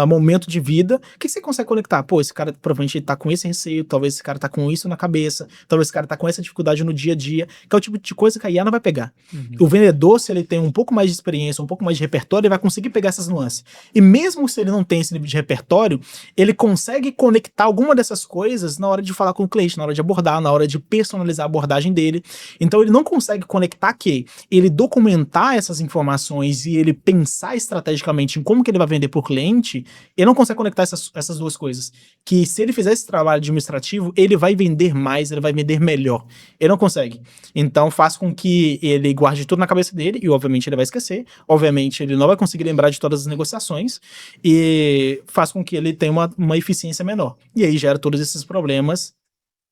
momento de vida. O que você consegue conectar? Pô, esse cara provavelmente ele tá com esse receio, talvez esse cara tá com isso na cabeça, talvez esse cara tá com essa dificuldade no dia a dia, que é o tipo de coisa que a IA não vai pegar. O vendedor, se ele tem um pouco mais de experiência, um pouco mais de repertório, ele vai conseguir pegar essas nuances. E mesmo se ele não tem esse nível de repertório, ele consegue conectar alguma dessas coisas na hora de falar com o cliente, na hora de abordar, na hora de personalizar a abordagem dele. Então ele não consegue conectar que ele documentar essas informações e ele pensar estrategicamente em como que ele vai vender por cliente, ele não consegue conectar essas duas coisas. Que se ele fizer esse trabalho administrativo, ele vai vender mais, ele vai vender melhor. Ele não consegue. Então faz com que ele guarde tudo na cabeça dele, e obviamente ele vai esquecer, obviamente ele não vai conseguir lembrar de todas as negociações, e faz com que ele tenha uma eficiência menor. E aí gera todos esses problemas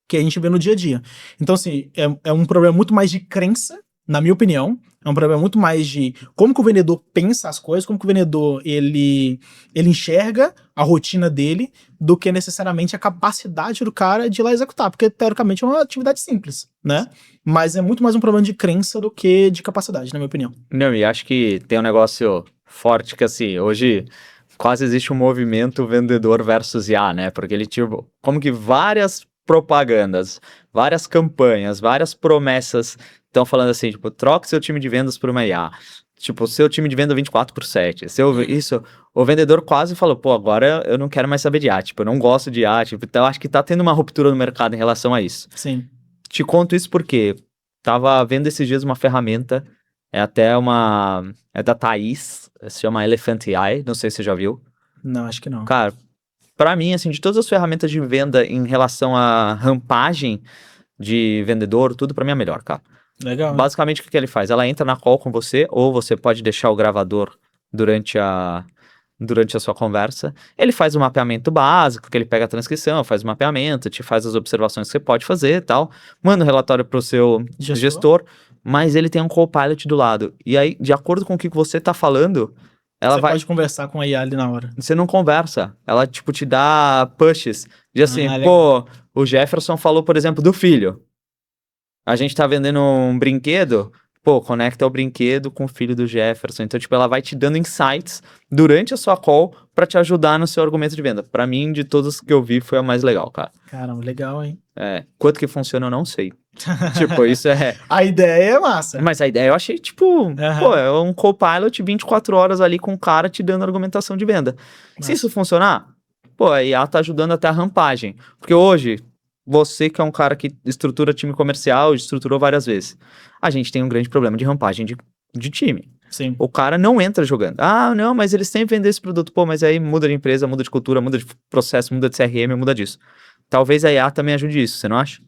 que a gente vê no dia a dia. Então, assim, é um problema muito mais de crença, na minha opinião. É um problema muito mais de como que o vendedor pensa as coisas, como que o vendedor ele enxerga a rotina dele, do que necessariamente a capacidade do cara de ir lá executar, porque teoricamente é uma atividade simples, né? Mas é muito mais um problema de crença do que de capacidade, na minha opinião. Não, e acho que tem um negócio forte que, assim, hoje quase existe um movimento vendedor versus IA, né? Porque ele, tipo, como que várias propagandas, várias campanhas, várias promessas estão falando assim, tipo, troque seu time de vendas por uma IA. Tipo, seu time de venda 24/7. Isso, o vendedor quase falou, pô, agora eu não quero mais saber de IA, tipo, eu não gosto de IA, tipo, então acho que tá tendo uma ruptura no mercado em relação a isso. Sim. Te conto isso porque tava vendo esses dias uma ferramenta, é da Thaís, se chama Elephant AI, não sei se você já viu. Não, acho que não. Cara, pra mim, assim, de todas as ferramentas de venda em relação à rampagem de vendedor, tudo pra mim é melhor, cara. Legal. Basicamente, o que ele faz? Ela entra na call com você, ou você pode deixar o gravador durante a sua conversa. Ele faz um mapeamento básico, que ele pega a transcrição, faz o mapeamento, te faz as observações que você pode fazer e tal, manda o relatório pro seu gestor, mas ele tem um Copilot do lado. E aí, de acordo com o que você tá falando, você pode conversar com a IA ali na hora. Você não conversa. Ela, tipo, te dá pushes. De assim, pô, o Jefferson falou, por exemplo, do filho. A gente tá vendendo um brinquedo, pô, conecta o brinquedo com o filho do Jefferson. Então, tipo, ela vai te dando insights durante a sua call pra te ajudar no seu argumento de venda. Pra mim, de todas que eu vi, foi a mais legal, cara. Caramba, legal, hein? Quanto que funciona, eu não sei. Tipo, isso é... A ideia é massa. Mas a ideia eu achei, tipo, pô, é um Copilot 24 horas ali com o cara te dando argumentação de venda. Massa. Se isso funcionar, pô, a IA tá ajudando até a rampagem. Porque hoje, você que é um cara que estrutura time comercial, estruturou várias vezes, a gente tem um grande problema de rampagem de time. Sim. O cara não entra jogando. Ah, não, mas eles sempre vendem esse produto. Pô, mas aí muda de empresa, muda de cultura, muda de processo, muda de CRM, muda disso. Talvez a IA também ajude isso, você não acha?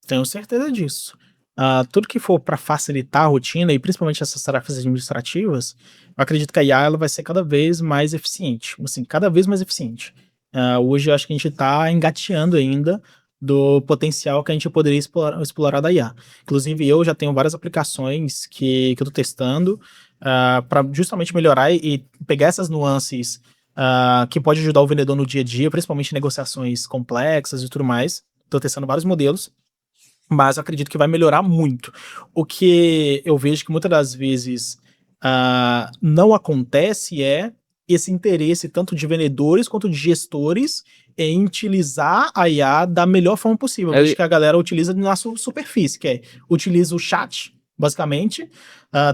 Tenho certeza disso. Tudo que for para facilitar a rotina, e principalmente essas tarefas administrativas, eu acredito que a IA ela vai ser cada vez mais eficiente. Assim, cada vez mais eficiente. Hoje eu acho que a gente está engateando ainda do potencial que a gente poderia explorar da IA. Inclusive, eu já tenho várias aplicações que eu estou testando para justamente melhorar e pegar essas nuances que pode ajudar o vendedor no dia a dia, principalmente em negociações complexas e tudo mais. Estou testando vários modelos, mas eu acredito que vai melhorar muito. O que eu vejo que muitas das vezes não acontece é esse interesse tanto de vendedores quanto de gestores em utilizar a IA da melhor forma possível. Eu vejo que a galera utiliza na sua superfície, que utiliza o chat, basicamente,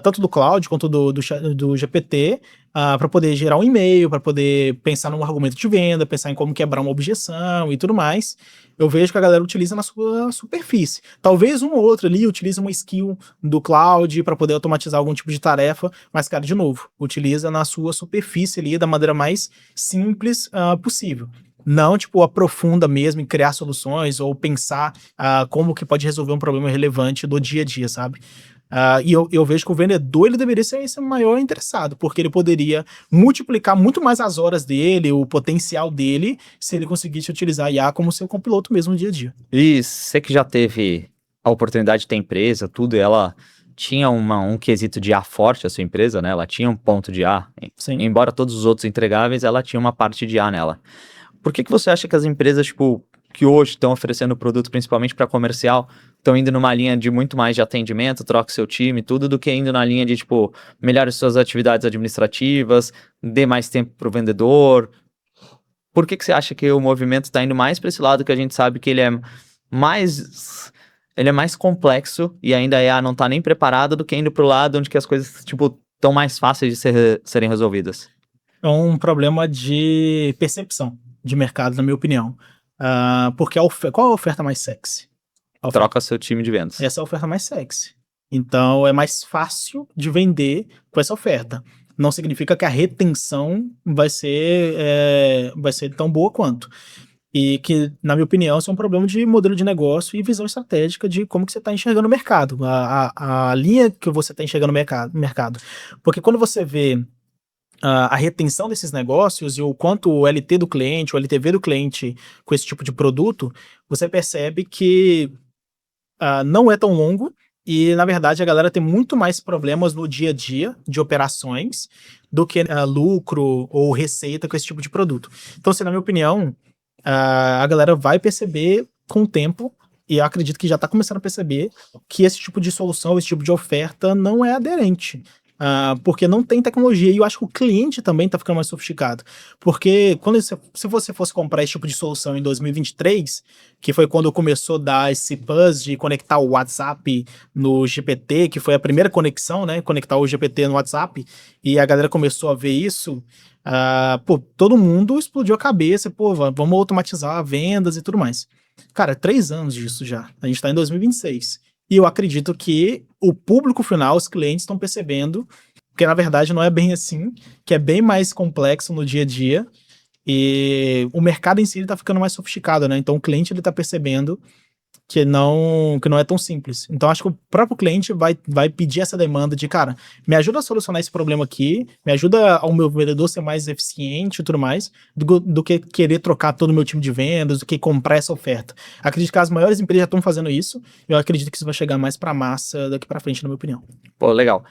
tanto do Cloud quanto do GPT, para poder gerar um e-mail, para poder pensar num argumento de venda, pensar em como quebrar uma objeção e tudo mais. Eu vejo que a galera utiliza na sua superfície. Talvez um ou outro ali utilize uma skill do Cloud para poder automatizar algum tipo de tarefa, mas, cara, de novo, utiliza na sua superfície ali da maneira mais simples possível. Não, tipo, aprofunda mesmo em criar soluções ou pensar como que pode resolver um problema relevante do dia a dia, sabe? E eu vejo que o vendedor ele deveria ser esse maior interessado, porque ele poderia multiplicar muito mais as horas dele, o potencial dele, se ele conseguisse utilizar a IA como seu copiloto mesmo no dia a dia. E você que já teve a oportunidade de ter empresa, tudo, ela tinha um quesito de A forte a sua empresa, né? Ela tinha um ponto de A. Sim. Embora todos os outros entregáveis, ela tinha uma parte de A nela. Por que você acha que as empresas, tipo, que hoje estão oferecendo produto principalmente para comercial, estão indo numa linha de muito mais de atendimento, troca seu time, tudo, do que indo na linha de, tipo, melhore suas atividades administrativas, dê mais tempo para o vendedor? Por que você acha que o movimento está indo mais para esse lado, que a gente sabe que ele é mais complexo e ainda a IA não está nem preparada, do que indo para o lado onde que as coisas, tipo, estão mais fáceis de serem resolvidas? É um problema de percepção de mercado, na minha opinião. Porque qual é a oferta mais sexy? Troca seu time de vendas. Essa é a oferta mais sexy. Então, é mais fácil de vender com essa oferta. Não significa que a retenção vai ser tão boa quanto. E que, na minha opinião, isso é um problema de modelo de negócio e visão estratégica de como que você está enxergando o mercado, a linha que você está enxergando o mercado. Porque quando você vê a retenção desses negócios e o quanto o LT do cliente, o LTV do cliente com esse tipo de produto, você percebe que não é tão longo e, na verdade, a galera tem muito mais problemas no dia a dia de operações do que lucro ou receita com esse tipo de produto. Então, assim, na minha opinião, a galera vai perceber com o tempo, e eu acredito que já está começando a perceber, que esse tipo de solução, esse tipo de oferta não é aderente. Porque não tem tecnologia, e eu acho que o cliente também está ficando mais sofisticado. Porque se você fosse comprar esse tipo de solução em 2023, que foi quando começou a dar esse buzz de conectar o WhatsApp no GPT, que foi a primeira conexão, né? Conectar o GPT no WhatsApp, e a galera começou a ver isso, todo mundo explodiu a cabeça, vamos automatizar vendas e tudo mais. Cara, 3 anos disso já. A gente está em 2026. E eu acredito que o público final, os clientes, estão percebendo que, na verdade, não é bem assim, que é bem mais complexo no dia a dia, e o mercado em si está ficando mais sofisticado, né? Então o cliente está percebendo que não é tão simples. Então acho que o próprio cliente vai pedir essa demanda de, cara, me ajuda a solucionar esse problema aqui, me ajuda ao meu vendedor ser mais eficiente e tudo mais, do que querer trocar todo o meu time de vendas, do que comprar essa oferta. Acredito que as maiores empresas já estão fazendo isso, e eu acredito que isso vai chegar mais pra massa daqui pra frente, na minha opinião. Pô, legal.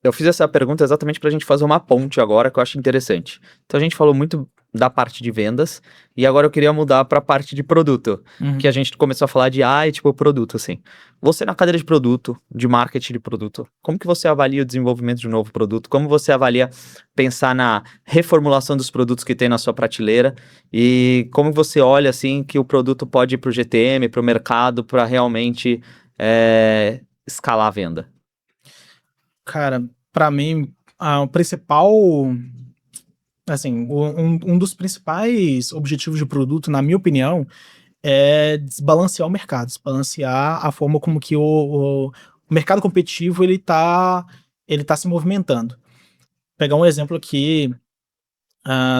Eu fiz essa pergunta exatamente para a gente fazer uma ponte agora, que eu acho interessante. Então a gente falou muito da parte de vendas, e agora eu queria mudar para a parte de produto, que a gente começou a falar de tipo produto, assim. Você na cadeira de produto, de marketing de produto, como que você avalia o desenvolvimento de um novo produto? Como você avalia pensar na reformulação dos produtos que tem na sua prateleira? E como você olha, assim, que o produto pode ir para o GTM, para o mercado, para realmente escalar a venda? Cara, pra mim, o principal, assim, um dos principais objetivos de produto, na minha opinião, é desbalancear o mercado, desbalancear a forma como que o mercado competitivo ele tá se movimentando. Vou pegar um exemplo aqui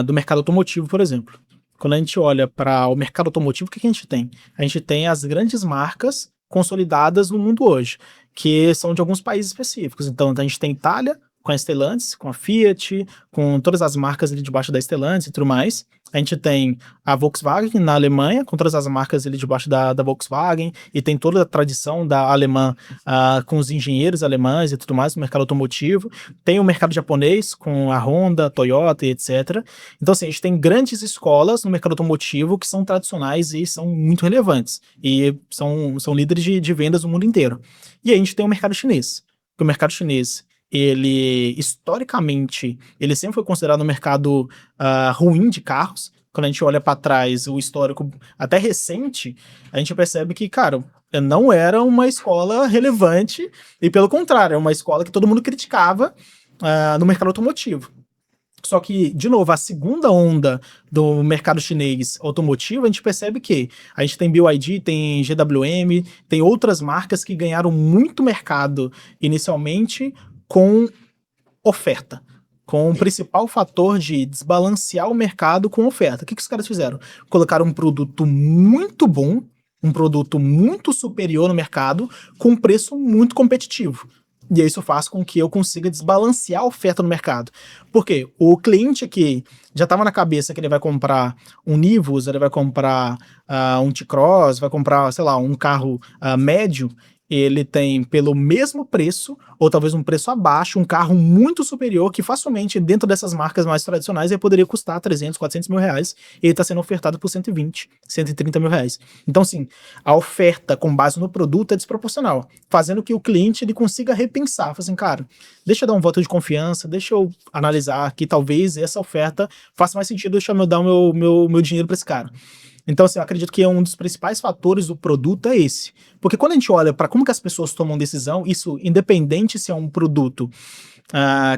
do mercado automotivo, por exemplo. Quando a gente olha para o mercado automotivo, o que a gente tem? A gente tem as grandes marcas consolidadas no mundo hoje, que são de alguns países específicos. Então, a gente tem Itália, com a Stellantis, com a Fiat, com todas as marcas ali debaixo da Stellantis e tudo mais. A gente tem a Volkswagen na Alemanha, com todas as marcas ali debaixo da Volkswagen, e tem toda a tradição da alemã com os engenheiros alemães e tudo mais no mercado automotivo. Tem o mercado japonês com a Honda, Toyota e etc. Então, assim, a gente tem grandes escolas no mercado automotivo que são tradicionais e são muito relevantes, e são líderes de vendas no mundo inteiro. E aí a gente tem o mercado chinês. O mercado chinês, ele, historicamente, ele sempre foi considerado um mercado ruim de carros. Quando a gente olha para trás, o histórico até recente, a gente percebe que, cara, não era uma escola relevante, e pelo contrário, é uma escola que todo mundo criticava no mercado automotivo. Só que, de novo, a segunda onda do mercado chinês automotivo, a gente percebe que a gente tem BYD, tem GWM, tem outras marcas que ganharam muito mercado inicialmente com oferta, com o principal fator de desbalancear o mercado com oferta. O que os caras fizeram? Colocaram um produto muito bom, um produto muito superior no mercado, com um preço muito competitivo. E isso faz com que eu consiga desbalancear a oferta no mercado. Por quê? O cliente que já estava na cabeça que ele vai comprar um Nivus, ele vai comprar um T-Cross, vai comprar, sei lá, um carro médio, ele tem pelo mesmo preço, ou talvez um preço abaixo, um carro muito superior, que facilmente, dentro dessas marcas mais tradicionais, ele poderia custar 300, 400 mil reais, e ele está sendo ofertado por 120, 130 mil reais. Então, sim, a oferta com base no produto é desproporcional, fazendo que o cliente ele consiga repensar, falar assim, cara, deixa eu dar um voto de confiança, deixa eu analisar que talvez essa oferta faça mais sentido, deixa eu dar o meu dinheiro para esse cara. Então, assim, eu acredito que um dos principais fatores do produto é esse. Porque quando a gente olha para como que as pessoas tomam decisão, isso independente se é um produto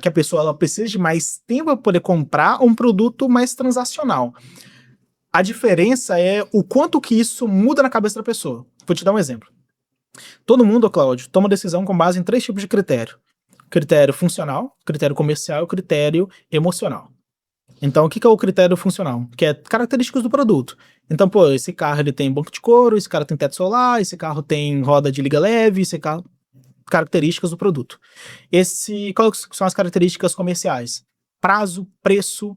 que a pessoa ela precisa de mais tempo para poder comprar ou um produto mais transacional. A diferença é o quanto que isso muda na cabeça da pessoa. Vou te dar um exemplo. Todo mundo, Cláudio, toma decisão com base em 3 tipos de critério. Critério funcional, critério comercial e critério emocional. Então, o que é o critério funcional? Que é características do produto. Então, pô, esse carro ele tem banco de couro, esse cara tem teto solar, esse carro tem roda de liga leve, esse carro... Características do produto. Quais são as características comerciais? Prazo, preço,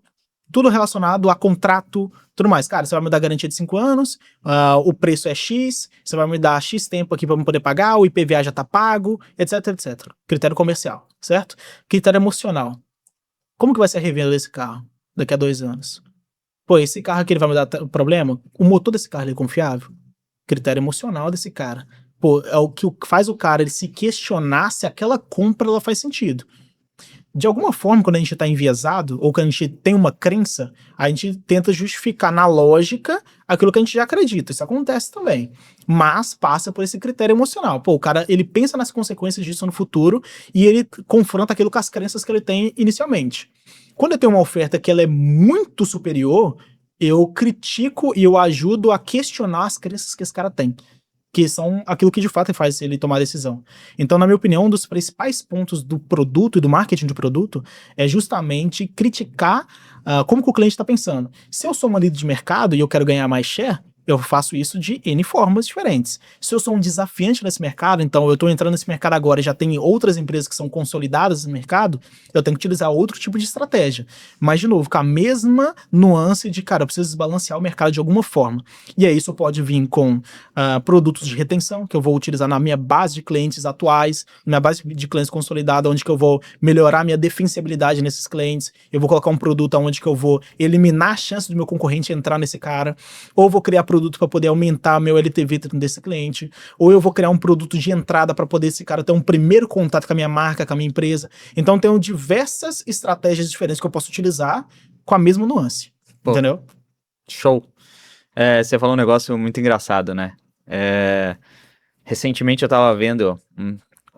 tudo relacionado a contrato, tudo mais. Cara, você vai me dar garantia de 5 anos, o preço é X, você vai me dar X tempo aqui para eu poder pagar, o IPVA já tá pago, etc, etc. Critério comercial, certo? Critério emocional. Como que vai ser a revenda desse carro daqui a 2 anos? Pô, esse carro aqui ele vai me dar problema? O motor desse carro ele é confiável? Critério emocional desse cara. Pô, é o que faz o cara ele se questionar se aquela compra ela faz sentido. De alguma forma, quando a gente tá enviesado, ou quando a gente tem uma crença, a gente tenta justificar na lógica aquilo que a gente já acredita. Isso acontece também. Mas passa por esse critério emocional. Pô, o cara, ele pensa nas consequências disso no futuro e ele confronta aquilo com as crenças que ele tem inicialmente. Quando eu tenho uma oferta que ela é muito superior, eu critico e eu ajudo a questionar as crenças que esse cara tem, que são aquilo que de fato faz ele tomar a decisão. Então, na minha opinião, um dos principais pontos do produto e do marketing de produto é justamente criticar como que o cliente está pensando. Se eu sou uma líder de mercado e eu quero ganhar mais share, eu faço isso de N formas diferentes. Se eu sou um desafiante nesse mercado, então eu estou entrando nesse mercado agora e já tem outras empresas que são consolidadas no mercado, eu tenho que utilizar outro tipo de estratégia. Mas, de novo, com a mesma nuance de, cara, eu preciso desbalancear o mercado de alguma forma. E aí isso pode vir com produtos de retenção, que eu vou utilizar na minha base de clientes atuais, na minha base de clientes consolidada, onde que eu vou melhorar minha defensibilidade nesses clientes, eu vou colocar um produto onde que eu vou eliminar a chance do meu concorrente entrar nesse cara, ou vou criar produto para poder aumentar meu LTV desse cliente, ou eu vou criar um produto de entrada para poder esse cara ter um primeiro contato com a minha marca, com a minha empresa. Então, tenho diversas estratégias diferentes que eu posso utilizar com a mesma nuance. Pô, entendeu? Show. Você falou um negócio muito engraçado, né? Recentemente eu tava vendo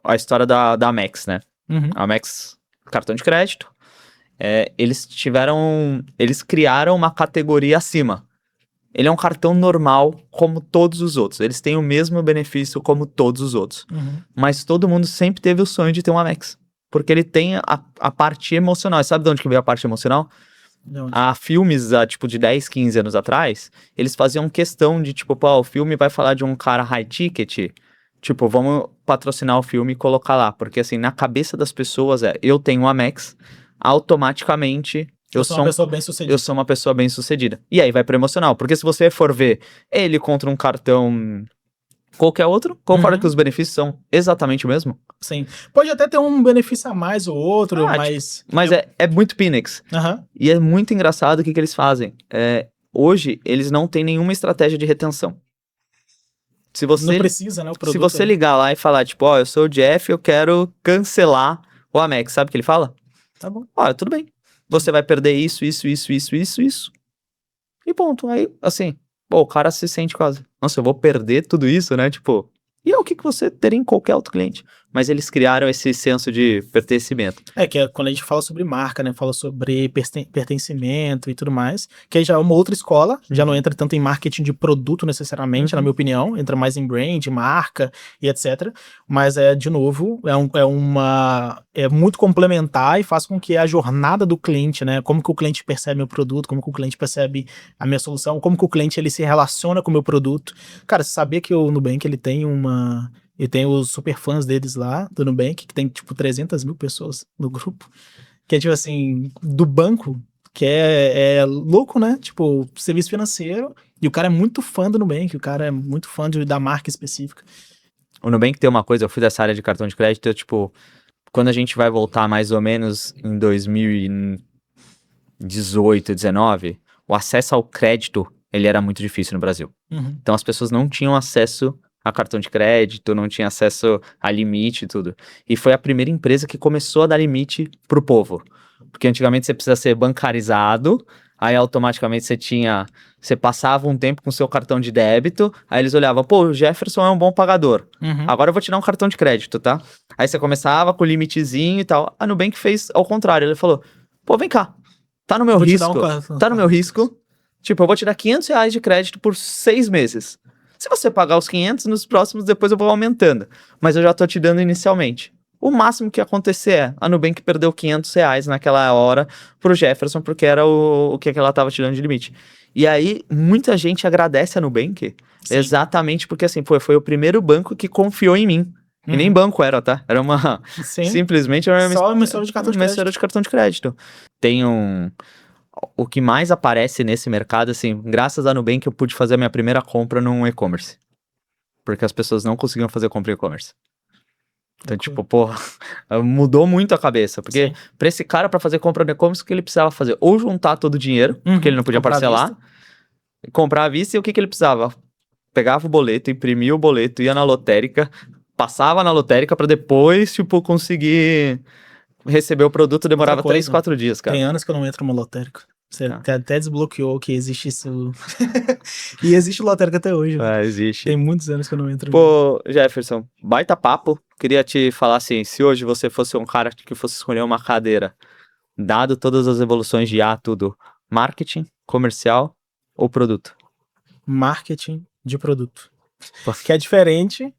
a história da Amex, né? Uhum. A Amex, cartão de crédito, eles criaram uma categoria acima. Ele é um cartão normal como todos os outros. Eles têm o mesmo benefício como todos os outros. Uhum. Mas todo mundo sempre teve o sonho de ter um Amex. Porque ele tem a parte emocional. E sabe de onde que veio a parte emocional? Há filmes, tipo, de 10, 15 anos atrás, eles faziam questão de, tipo, pô, o filme vai falar de um cara high ticket, tipo, vamos patrocinar o filme e colocar lá. Porque, assim, na cabeça das pessoas eu tenho um Amex, automaticamente... Eu sou uma pessoa bem-sucedida. Eu sou uma pessoa bem-sucedida. E aí vai pro emocional. Porque se você for ver ele contra um cartão qualquer outro, concorda que os benefícios são exatamente o mesmo? Sim. Pode até ter um benefício a mais ou outro, mas... Mas é muito Pinex. Uhum. E é muito engraçado o que eles fazem. Hoje, eles não têm nenhuma estratégia de retenção. Não precisa, né? O produto, se você ligar lá e falar, tipo, eu sou o Jeff, eu quero cancelar o Amex, sabe o que ele fala? Tá bom. Tudo bem. Você vai perder isso. E ponto. Aí, assim, o cara se sente quase, nossa, eu vou perder tudo isso, né? Tipo, e é o que você teria em qualquer outro cliente. Mas eles criaram esse senso de pertencimento. Que é quando a gente fala sobre marca, né? Fala sobre pertencimento e tudo mais, que aí já é uma outra escola, já não entra tanto em marketing de produto necessariamente, na minha opinião, entra mais em brand, marca e etc. Mas de novo, é muito complementar e faz com que a jornada do cliente, né? Como que o cliente percebe meu produto, como que o cliente percebe a minha solução, como que o cliente ele se relaciona com o meu produto. Cara, você sabia que o Nubank ele tem E tem os super fãs deles lá, do Nubank, que tem, tipo, 300 mil pessoas no grupo. Que é, tipo assim, do banco, que é louco, né? Tipo, serviço financeiro. E o cara é muito fã do Nubank, o cara é muito fã da marca específica. O Nubank tem uma coisa, eu fui dessa área de cartão de crédito, eu, tipo, quando a gente vai voltar mais ou menos em 2018, 19, o acesso ao crédito, ele era muito difícil no Brasil. Uhum. Então as pessoas não tinham acesso a cartão de crédito, não tinham acesso a limite e tudo. E foi a primeira empresa que começou a dar limite pro povo. Porque antigamente você precisa ser bancarizado, aí automaticamente você passava um tempo com seu cartão de débito, aí eles olhavam, pô, o Jefferson é um bom pagador. Uhum. Agora eu vou te dar um cartão de crédito, tá? Aí você começava com o limitezinho e tal. A Nubank fez ao contrário, ele falou, pô, vem cá, tá no meu Vou te dar risco, tá no meu risco, tipo, eu vou te dar R$ 500 de crédito por 6 meses. Se você pagar os 500, nos próximos depois eu vou aumentando, mas eu já tô te dando inicialmente. O máximo que ia acontecer é, a Nubank perdeu R$ 500 naquela hora pro Jefferson, porque era o que ela tava te dando de limite. E aí, muita gente agradece a Nubank, Sim. exatamente porque, assim, foi o primeiro banco que confiou em mim. E nem banco era, tá? Era uma... Sim. Simplesmente era uma Só emissora de cartão de crédito. emissora de cartão de crédito. Tem o que mais aparece nesse mercado, assim, graças a Nubank eu pude fazer a minha primeira compra num e-commerce. Porque as pessoas não conseguiam fazer compra em e-commerce. Então, tipo, porra, mudou muito a cabeça. Porque Sim. pra esse cara, pra fazer compra no e-commerce, o que ele precisava fazer? Ou juntar todo o dinheiro, porque ele não podia Comprar à parcelar, comprar à vista, e o que ele precisava? Pegava o boleto, imprimia o boleto, ia na lotérica, passava na lotérica pra depois, tipo, conseguir receber o produto, demorava 3, 4 dias, cara. Tem anos que eu não entro no lotérico. Você Ah. até desbloqueou que existe isso. E existe lotérica até hoje. Né? Existe. Tem muitos anos que eu não entro. Pô, Jefferson, baita papo. Queria te falar assim, se hoje você fosse um cara que fosse escolher uma cadeira, dado todas as evoluções de tudo, marketing, comercial ou produto? Marketing de produto. Que é diferente,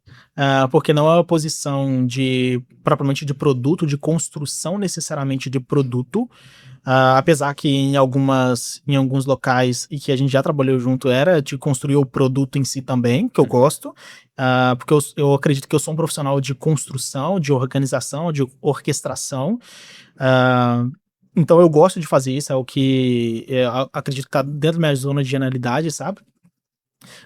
porque não é uma posição propriamente de produto, de construção necessariamente de produto, apesar que em alguns locais e que a gente já trabalhou junto era de construir o produto em si também, que eu gosto, porque eu acredito que eu sou um profissional de construção, de organização, de orquestração, então eu gosto de fazer isso, é o que acredito que está dentro da minha zona de genialidade, sabe?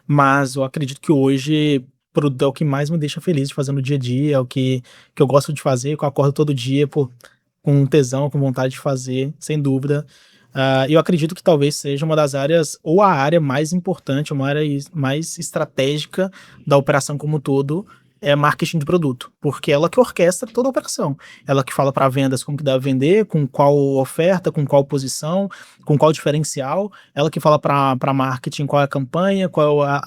Mas eu acredito que hoje produto é o que mais me deixa feliz de fazer no dia a dia, é o que eu gosto de fazer, que eu acordo todo dia, pô, com tesão, com vontade de fazer, sem dúvida. Eu acredito que talvez seja uma das áreas, ou a área mais importante, uma área mais estratégica da operação como um todo, é marketing de produto, porque ela que orquestra toda a operação. Ela que fala para vendas como que deve vender, com qual oferta, com qual posição, com qual diferencial. Ela que fala para marketing qual é a campanha, qual é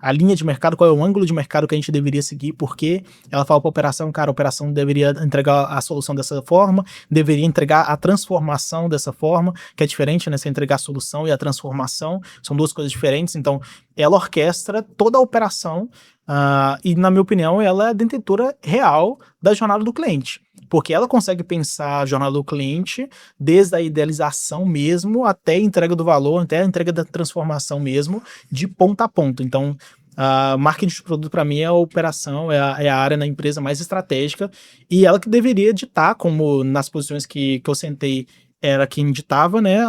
a linha de mercado, qual é o ângulo de mercado que a gente deveria seguir, porque ela fala para a operação, cara, a operação deveria entregar a solução dessa forma, deveria entregar a transformação dessa forma, que é diferente, né? Você entregar a solução e a transformação, são duas coisas diferentes. Então, ela orquestra toda a operação e, na minha opinião, ela é a detentora real da jornada do cliente, porque ela consegue pensar a jornada do cliente desde a idealização mesmo até a entrega do valor, até a entrega da transformação mesmo, de ponta a ponta. Então, marketing de produto para mim é a operação, é a área na empresa mais estratégica e ela que deveria ditar, como nas posições que eu sentei, era quem ditava, né,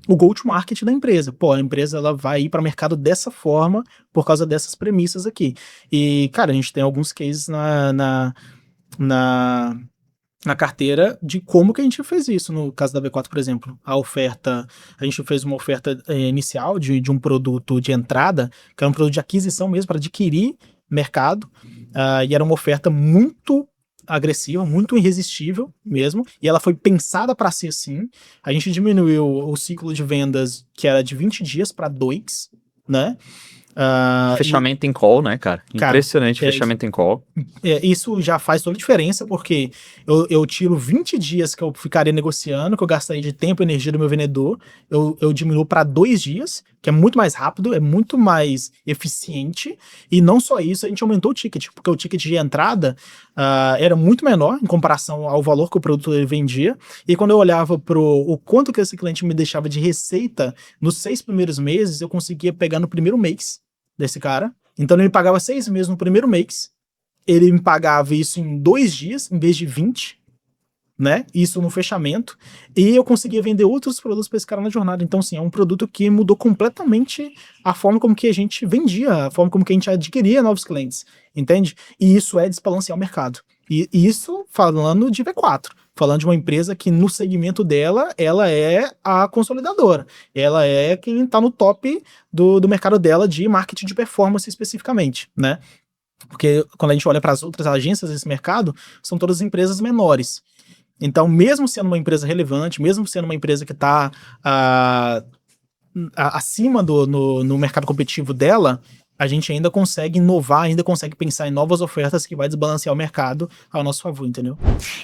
o go-to-market da empresa. Pô, a empresa ela vai ir para o mercado dessa forma por causa dessas premissas aqui. E, cara, a gente tem alguns cases na carteira de como que a gente fez isso. No caso da V4, por exemplo, a gente fez uma oferta inicial de um produto de entrada, que era um produto de aquisição mesmo, para adquirir mercado, e era uma oferta muito agressiva, muito irresistível mesmo, e ela foi pensada para ser assim. A gente diminuiu o ciclo de vendas, que era de 20 dias para 2, né? Fechamento em call, né, cara? Impressionante, fechamento em call. Isso já faz toda a diferença, porque eu tiro 20 dias que eu ficaria negociando, que eu gastaria de tempo e energia do meu vendedor, eu diminuo para 2 dias, que é muito mais rápido, é muito mais eficiente, e não só isso, a gente aumentou o ticket, porque o ticket de entrada era muito menor em comparação ao valor que o produto ele vendia, e quando eu olhava o quanto que esse cliente me deixava de receita nos 6 primeiros meses, eu conseguia pegar no primeiro mês desse cara. Então ele me pagava 6 meses no primeiro mês, ele me pagava isso em 2 dias, em vez de 20, né? Isso no fechamento. E eu conseguia vender outros produtos para esse cara na jornada. Então, assim, é um produto que mudou completamente a forma como que a gente vendia, a forma como que a gente adquiria novos clientes, entende? E isso é desbalancear o mercado. E isso falando de V4. Falando de uma empresa que no segmento dela, ela é a consolidadora. Ela é quem está no top do mercado dela de marketing de performance especificamente, né? Porque quando a gente olha para as outras agências desse mercado, são todas empresas menores. Então, mesmo sendo uma empresa relevante, mesmo sendo uma empresa que está acima no mercado competitivo dela, a gente ainda consegue inovar, ainda consegue pensar em novas ofertas que vai desbalancear o mercado ao nosso favor, entendeu?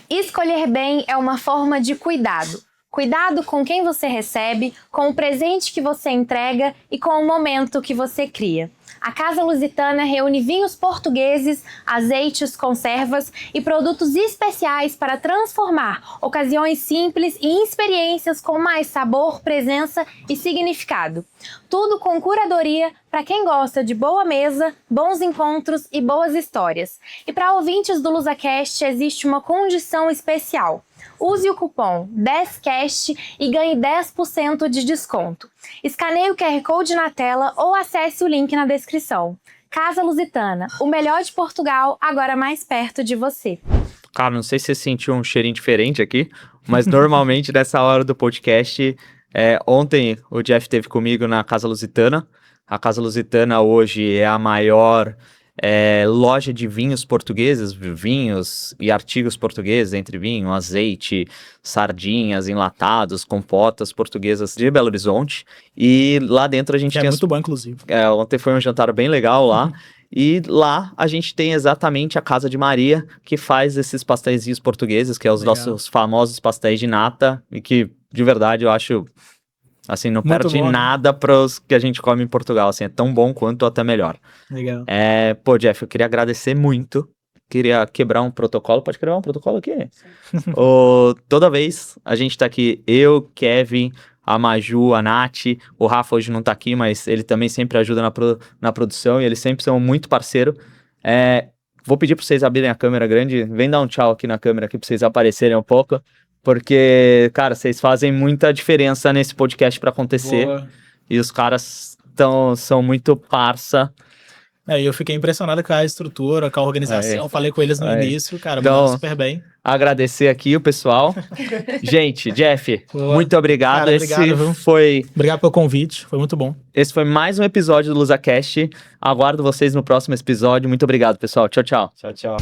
Escolher bem é uma forma de cuidado. Cuidado com quem você recebe, com o presente que você entrega e com o momento que você cria. A Casa Lusitana reúne vinhos portugueses, azeites, conservas e produtos especiais para transformar ocasiões simples e experiências com mais sabor, presença e significado. Tudo com curadoria para quem gosta de boa mesa, bons encontros e boas histórias. E para ouvintes do LusaCast existe uma condição especial. Use o cupom 10cast e ganhe 10% de desconto. Escaneie o QR Code na tela ou acesse o link na descrição. Casa Lusitana, o melhor de Portugal, agora mais perto de você. Cara, não sei se você sentiu um cheirinho diferente aqui, mas normalmente nessa hora do podcast, ontem o Jeff esteve comigo na Casa Lusitana. A Casa Lusitana hoje é a maior loja de vinhos portugueses, vinhos e artigos portugueses, entre vinho, azeite, sardinhas, enlatados, compotas portuguesas de Belo Horizonte. E lá dentro a gente Que tem... é muito bom, inclusive. Ontem foi um jantar bem legal lá. E lá a gente tem exatamente a Casa de Maria, que faz esses pastéis portugueses, que é os Legal. nossos famosos pastéis de nata, e que, de verdade, eu acho... Assim, não Muito perde bom, né? nada para os que a gente come em Portugal, assim, é tão bom quanto ou até melhor. Legal. Pô, Jeff, eu queria agradecer muito, queria quebrar um protocolo, pode quebrar um protocolo aqui? Toda vez a gente tá aqui, eu, Kevin, a Maju, a Nath, o Rafa hoje não tá aqui, mas ele também sempre ajuda na produção e eles sempre são muito parceiro. Vou pedir para vocês abrirem a câmera grande, vem dar um tchau aqui na câmera aqui para vocês aparecerem um pouco. Porque, cara, vocês fazem muita diferença nesse podcast pra acontecer. Boa. E os caras são muito parça. Eu fiquei impressionado com a estrutura, com a organização. Falei com eles no início, cara, Então, mandaram super bem. Agradecer aqui o pessoal. Gente, Jeff, Boa. muito obrigado. Cara, obrigado, viu? Obrigado pelo convite, foi muito bom. Esse foi mais um episódio do LusaCast. Aguardo vocês no próximo episódio. Muito obrigado, pessoal. Tchau, tchau. Tchau, tchau.